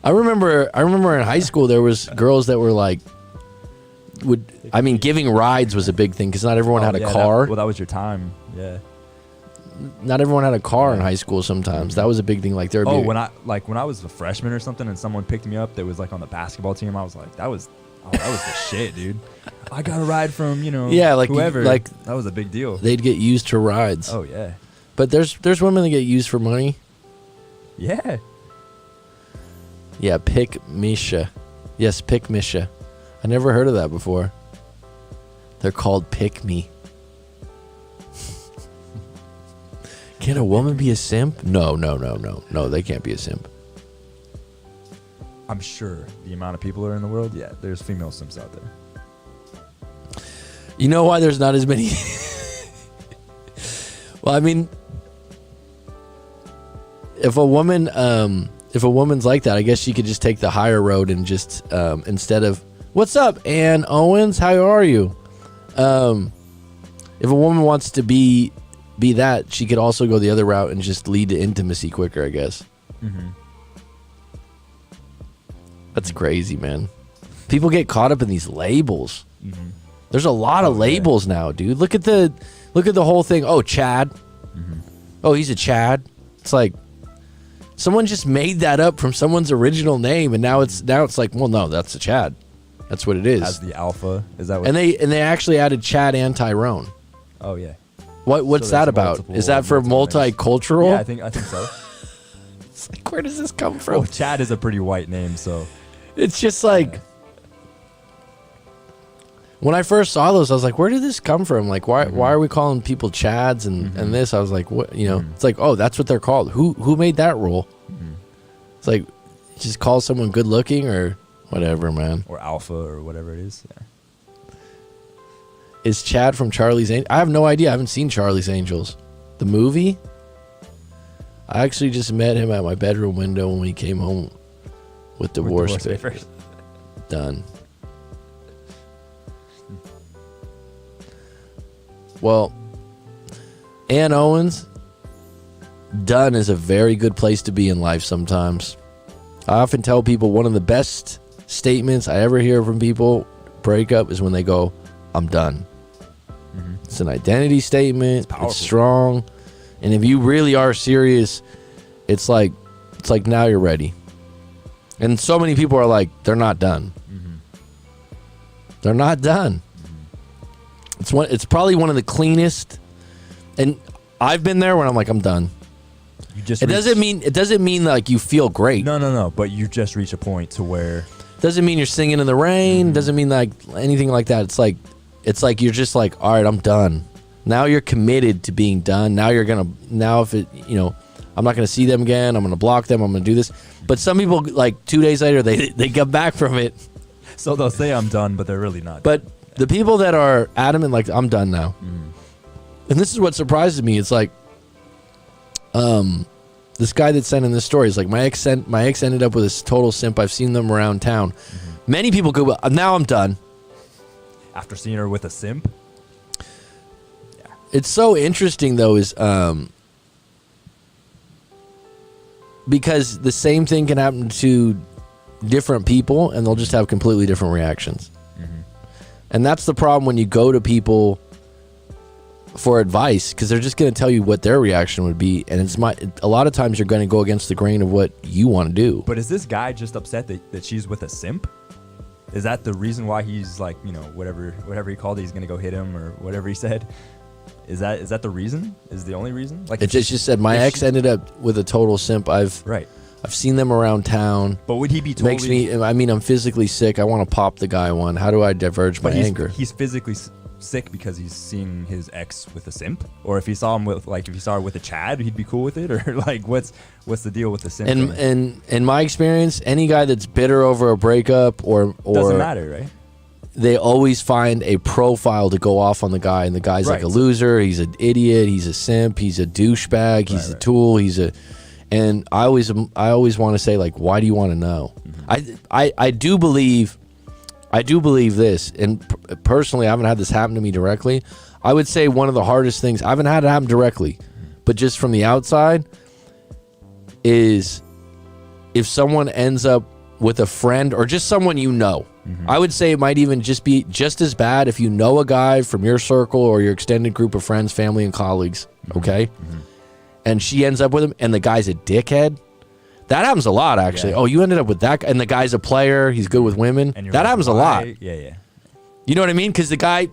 I remember in high school there was girls that were like giving rides was a big thing because not everyone had a car. That was your time. Yeah. Not everyone had a car in high school sometimes. That was a big thing. Like there would be when I was a freshman or something and someone picked me up that was like on the basketball team, I was like, that was the shit, dude. I got a ride from, like whoever. like that was a big deal. They'd get used to rides. Oh yeah. But there's women that get used for money. Yeah. Yeah, pick Misha. Yes, pick Misha. I never heard of that before. They're called pick me. Can a woman be a simp? No, they can't be a simp. I'm sure the amount of people that are in the world, yeah, there's female simps out there. You know why there's not as many? Well, I mean, if a woman's like that, I guess she could just take the higher road and just instead of "What's up, Ann Owens? How are you?" If a woman wants to be that, she could also go the other route and just lead to intimacy quicker, I guess. Mm-hmm. That's crazy, man. People get caught up in these labels. Mm-hmm. There's a lot of labels now, dude. Look at the whole thing. Oh, Chad. Mm-hmm. Oh, he's a Chad. It's like someone just made that up from someone's original name, and now it's like, well, no, that's a Chad. That's what it is. As the alpha, is that what? And they actually added Chad and Tyrone. Oh yeah. What's So that there's about? Is that for multiple names. multicultural? Yeah, I think so. It's like, where does this come from? Well, Chad is a pretty white name, so. It's just like when I first saw those, I was like, where did this come from? Like, why are we calling people Chads and this? I was like, what? It's like, oh, that's what they're called. Who made that rule? It's like, just call someone good looking or whatever, man. Or alpha or whatever it is. Yeah. Is Chad from Charlie's Angels? I have no idea. I haven't seen Charlie's Angels. The movie? I actually just met him at my bedroom window when he came home with divorce papers. Done. Well, Ann Owens, done is a very good place to be in life sometimes. I often tell people one of the best statements I ever hear from people breakup is when they go, I'm done. It's an identity statement. It's strong. And if you really are serious, it's like now you're ready. And so many people are like, they're not done. They're not done. It's probably one of the cleanest. And I've been there when I'm like, I'm done. It doesn't mean like you feel great. No. But you just reach a point to where. Doesn't mean you're singing in the rain. Doesn't mean like anything like that. It's like you're just like, all right, I'm done. Now you're committed to being done. Now if I'm not gonna see them again. I'm gonna block them. I'm gonna do this. But some people, like 2 days later, they come back from it. So they'll say I'm done, but they're really not. But the people that are adamant, like, I'm done now. And this is what surprises me. It's like, this guy that sent in this story is like, my ex ended up with this total simp. I've seen them around town. Many people go, well, now I'm done. After seeing her with a simp? Yeah. It's so interesting, though, is because the same thing can happen to different people, and they'll just have completely different reactions. And that's the problem when you go to people for advice, because they're just going to tell you what their reaction would be, and a lot of times you're going to go against the grain of what you want to do. But is this guy just upset that she's with a simp? Is that the reason why he's like, whatever he called it, he's going to go hit him or whatever he said? Is that the reason? Is the only reason? Like, it just said my ex ended up with a total simp. I've seen them around town. But would he be totally... I'm physically sick. I want to pop the guy one. How do I diverge my anger? He's physically sick because he's seeing his ex with a simp? Or if he saw her with a Chad, he'd be cool with it? Or like, what's the deal with the simp? And in my experience, any guy that's bitter over a breakup or doesn't matter, right? They always find a profile to go off on the guy, and the guy's like a loser, he's an idiot, he's a simp, he's a douchebag, he's a tool, and I always want to say, like, why do you want to know? I do believe this, and personally I haven't had this happen to me directly. I would say one of the hardest things, I haven't had it happen directly, but just from the outside, is if someone ends up with a friend or just someone you know. I would say it might even just be just as bad if you know a guy from your circle or your extended group of friends, family, and colleagues, okay? And she ends up with him, and the guy's a dickhead. That happens a lot, actually. Yeah. Oh, you ended up with that guy, and the guy's a player. He's good with women. That happens a lot. Yeah. You know what I mean? Because the guy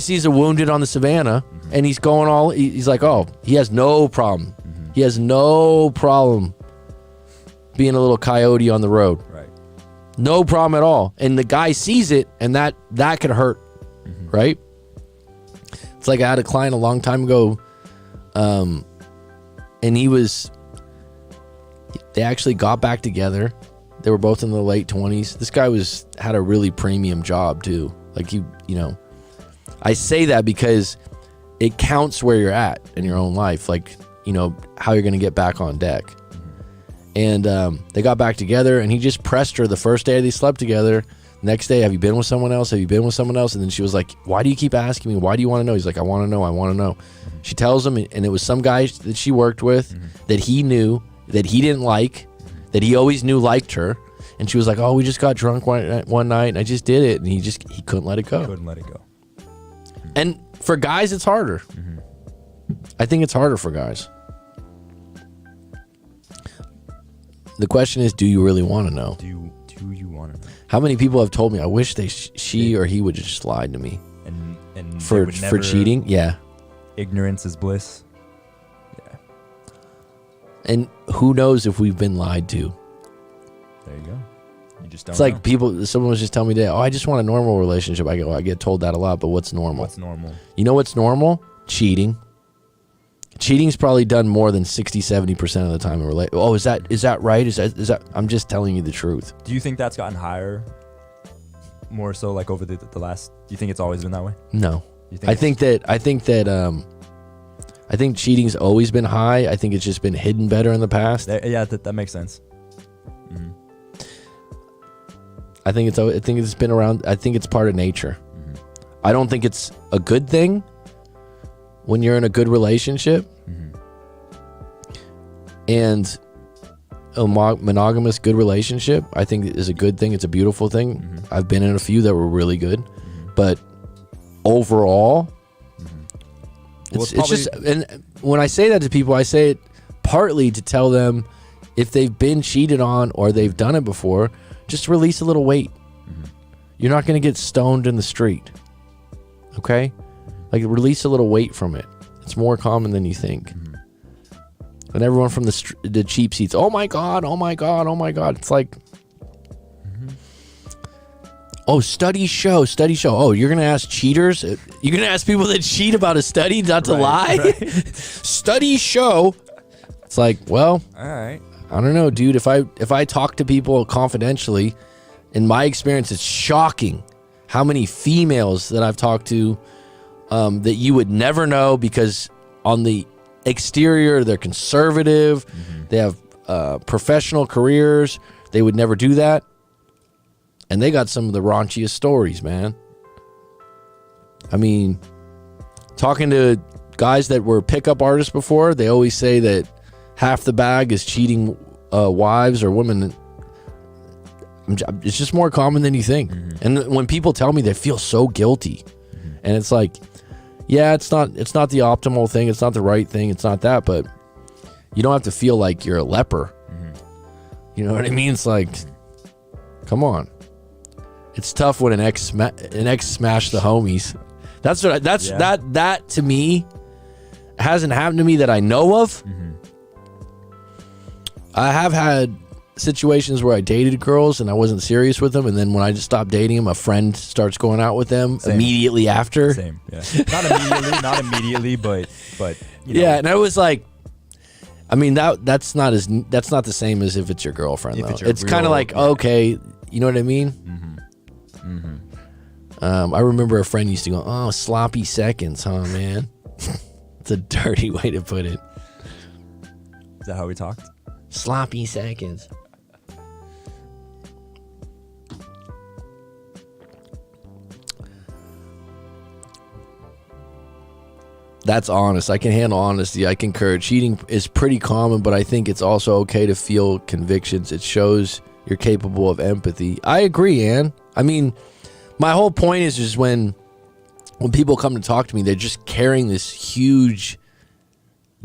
sees a wounded on the savannah, and he's going he's like, oh, he has no problem. He has no problem being a little coyote on the road. Right. No problem at all. And the guy sees it, and that can hurt, right? It's like I had a client a long time ago, and they actually got back together. They were both in the late 20s. This guy had a really premium job too. Like you know, I say that because it counts where you're at in your own life. Like, you know, how you're going to get back on deck. And they got back together, and he just pressed her the first day they slept together. Next day, have you been with someone else? Have you been with someone else? And then she was like, why do you keep asking me? Why do you want to know? He's like, I want to know. I want to know. She tells him, and it was some guy that she worked with that he knew, that he didn't like, that he always knew liked her. And she was like, oh, we just got drunk one night, and I just did it. And he couldn't let it go. Couldn't let it go. And for guys, it's harder. I think it's harder for guys. The question is, do you really want to know? Do you want to know? How many people have told me, I wish she or he would just lied to me and for cheating? Yeah. Ignorance is bliss. Yeah. And who knows if we've been lied to? There you go. You just don't It's like know. someone was just telling me today, oh, I just want a normal relationship. I get told that a lot, but what's normal? What's normal? You know what's normal? Cheating. Cheating's probably done more than 60-70% of the time in relation. Oh, is that right? Is that? I'm just telling you the truth. Do you think that's gotten higher? More so, like over the last. Do you think it's always been that way? No. You I think cheating's always been high. I think it's just been hidden better in the past. That makes sense. Mm-hmm. I think it's been around. I think it's part of nature. I don't think it's a good thing when you're in a good relationship. And a monogamous good relationship, I think, is a good thing. It's a beautiful thing. I've been in a few that were really good, but overall, it's just. And when I say that to people, I say it partly to tell them, if they've been cheated on or they've done it before, just release a little weight. You're not going to get stoned in the street. Okay? Like, release a little weight from it. It's more common than you think. And everyone from the cheap seats, oh my God, oh my God, oh my God. It's like, oh, studies show. Oh, you're going to ask cheaters? You're going to ask people that cheat about a study not to lie? Right. Studies show. It's like, well, all right. I don't know, dude. If I talk to people confidentially, in my experience, it's shocking how many females that I've talked to that you would never know, because on the exterior they're conservative, they have professional careers, they would never do that, and they got some of the raunchiest stories, man. I mean, talking to guys that were pickup artists before, they always say that half the bag is cheating wives or women. It's just more common than you think. And when people tell me, they feel so guilty. And it's like, yeah, it's not the optimal thing. It's not the right thing. It's not that, but you don't have to feel like you're a leper. You know what I mean? It's like, come on. It's tough when an ex smashed the homies. That to me hasn't happened to me that I know of. I have had situations where I dated girls and I wasn't serious with them, and then when I just stopped dating them, a friend starts going out with them immediately after. Same, yeah. Not immediately, but you know. Yeah, and I was like, I mean, that's not the same as if it's your girlfriend, though. It's kind of like, okay, you know what I mean? I remember a friend used to go, oh, sloppy seconds, huh, man? It's a dirty way to put it. Is that how we talked? Sloppy seconds. That's honest. I can handle honesty. I concur. Cheating is pretty common, but I think it's also okay to feel convictions. It shows you're capable of empathy. I agree, Ann. I mean, my whole point is just when people come to talk to me, they're just carrying this huge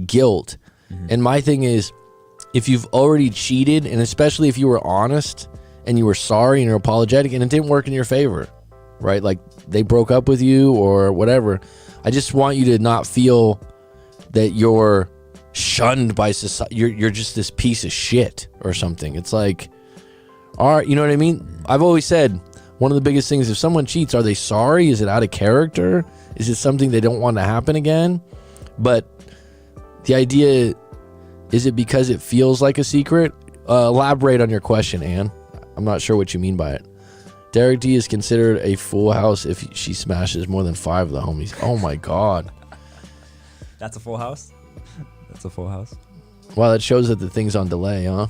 guilt. And my thing is, if you've already cheated, and especially if you were honest and you were sorry and you're apologetic and it didn't work in your favor, right? Like they broke up with you or whatever. I just want you to not feel that you're shunned by society. You're just this piece of shit or something. It's like, all right, you know what I mean? I've always said one of the biggest things, if someone cheats, are they sorry? Is it out of character? Is it something they don't want to happen again? But the idea, is it because it feels like a secret? Elaborate on your question, Ann. I'm not sure what you mean by it. Derek D is considered a full house if she smashes more than 5 of the homies. Oh my God. That's a full house? That's a full house? Wow, that shows that the thing's on delay, huh?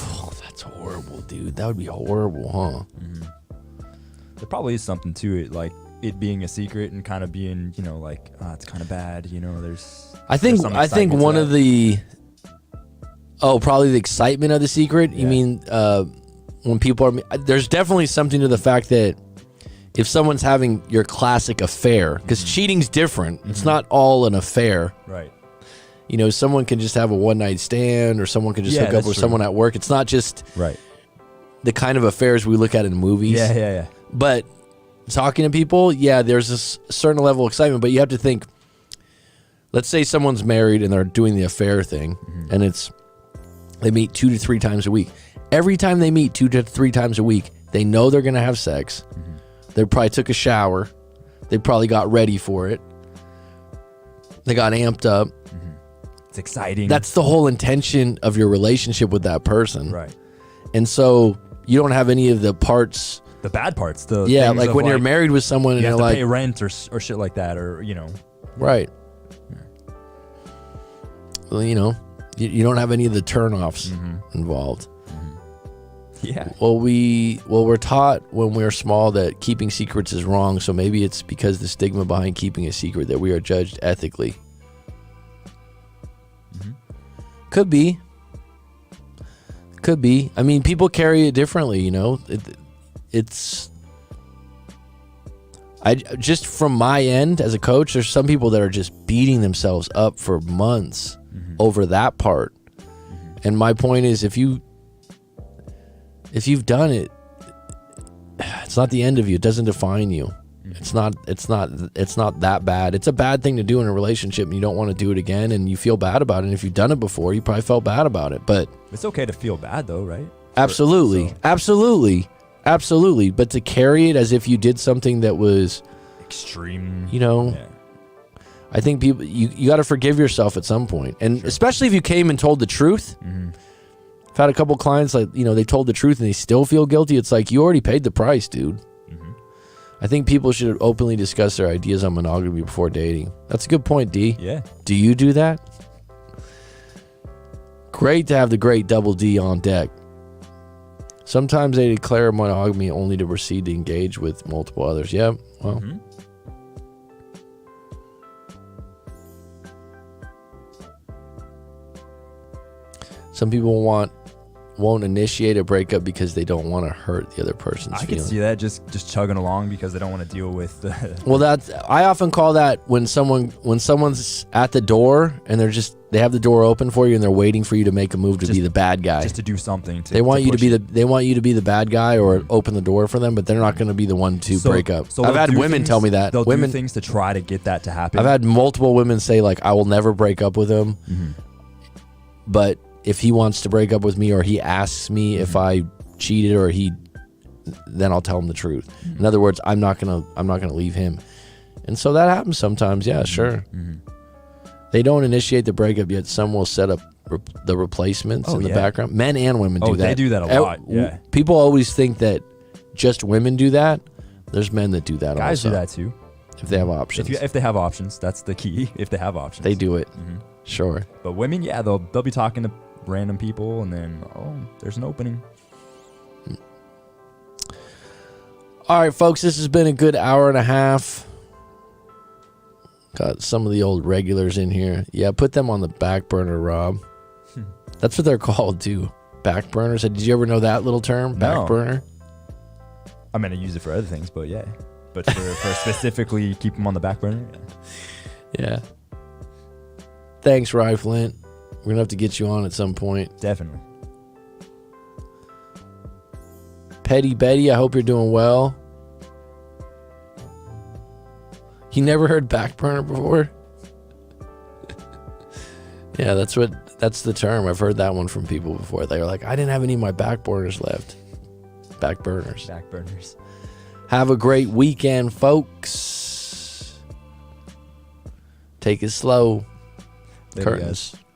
Oh, that's horrible, dude. That would be horrible, huh? There probably is something to it, like it being a secret and kind of being, you know, like, it's kind of bad, you know, I think one of the probably the excitement of the secret. Yeah. You mean when people are, there's definitely something to the fact that if someone's having your classic affair, because cheating's different. It's not all an affair. Right. You know, someone can just have a one night stand, or someone can just hook up with someone at work. It's not just the kind of affairs we look at in movies. Yeah. But talking to people, there's this certain level of excitement, but you have to think, let's say someone's married and they're doing the affair thing, and they meet 2 to 3 times a week. Every time they meet 2 to 3 times a week, they know they're going to have sex. They probably took a shower. They probably got ready for it. They got amped up. It's exciting. That's the whole intention of your relationship with that person. Right. And so you don't have any of the parts. The bad parts. Like when you're married with someone and you you're have to like, pay rent or shit like that, or, you know. Right. Well, you know, you don't have any of the turnoffs involved. Yeah. Well, we're taught when we're small that keeping secrets is wrong. So maybe it's because the stigma behind keeping a secret that we are judged ethically. Could be. I mean, people carry it differently, you know. It's just from my end as a coach, there's some people that are just beating themselves up for months over that part. And my point is, if you've done it, it's not the end of you. It doesn't define you. It's not that bad. It's a bad thing to do in a relationship, and you don't want to do it again, and you feel bad about it. And if you've done it before, you probably felt bad about it. But it's okay to feel bad, though, right? Absolutely. But to carry it as if you did something that was extreme, you know, I think people, you got to forgive yourself at some point. And especially if you came and told the truth. I've had a couple clients, like, you know, they told the truth and they still feel guilty. It's like, you already paid the price, dude. I think people should openly discuss their ideas on monogamy before dating. That's a good point, D. Yeah. Do you do that? Great to have the great Double D on deck. Sometimes they declare monogamy only to proceed to engage with multiple others. Yeah, well. Some people won't initiate a breakup because they don't want to hurt the other person's feelings. I can see that, just chugging along because they don't want to deal with the Well, I often call that when someone's at the door and they have the door open for you and they're waiting for you to make a move to be the bad guy. Just to do something. They want you to be the bad guy or open the door for them, but they're not going to be the one to break up. So I've had women tell me that. They'll do things to try to get that to happen. I've had multiple women say, like, I will never break up with him, but if he wants to break up with me or he asks me if I cheated then I'll tell him the truth. In other words, I'm not gonna leave him. And so that happens sometimes. Yeah, sure. They don't initiate the breakup yet. Some will set up the replacements in the background. Men and women do that. They do that a lot. Yeah. People always think that just women do that. There's men that do that. Guys also, do that too. if they have options. If they have options, that's the key. If they have options, They do it. Sure. But women, they'll be talking to random people, and then there's an opening. All right, folks, this has been a good hour and a half. Got some of the old regulars in here. Yeah, put them on the back burner, Rob. That's what they're called too. Back burners. Did you ever know that little term? Back No. burner? I mean, I use it for other things, but yeah. But for specifically keep them on the back burner. Yeah. Thanks, Rye Flint. We're going to have to get you on at some point. Definitely. Petty Betty, I hope you're doing well. You never heard back burner before? Yeah, that's the term. I've heard that one from people before. They were like, I didn't have any of my back burners left. Back burners. Back burners. Have a great weekend, folks. Take it slow. Later, Curtains. guys.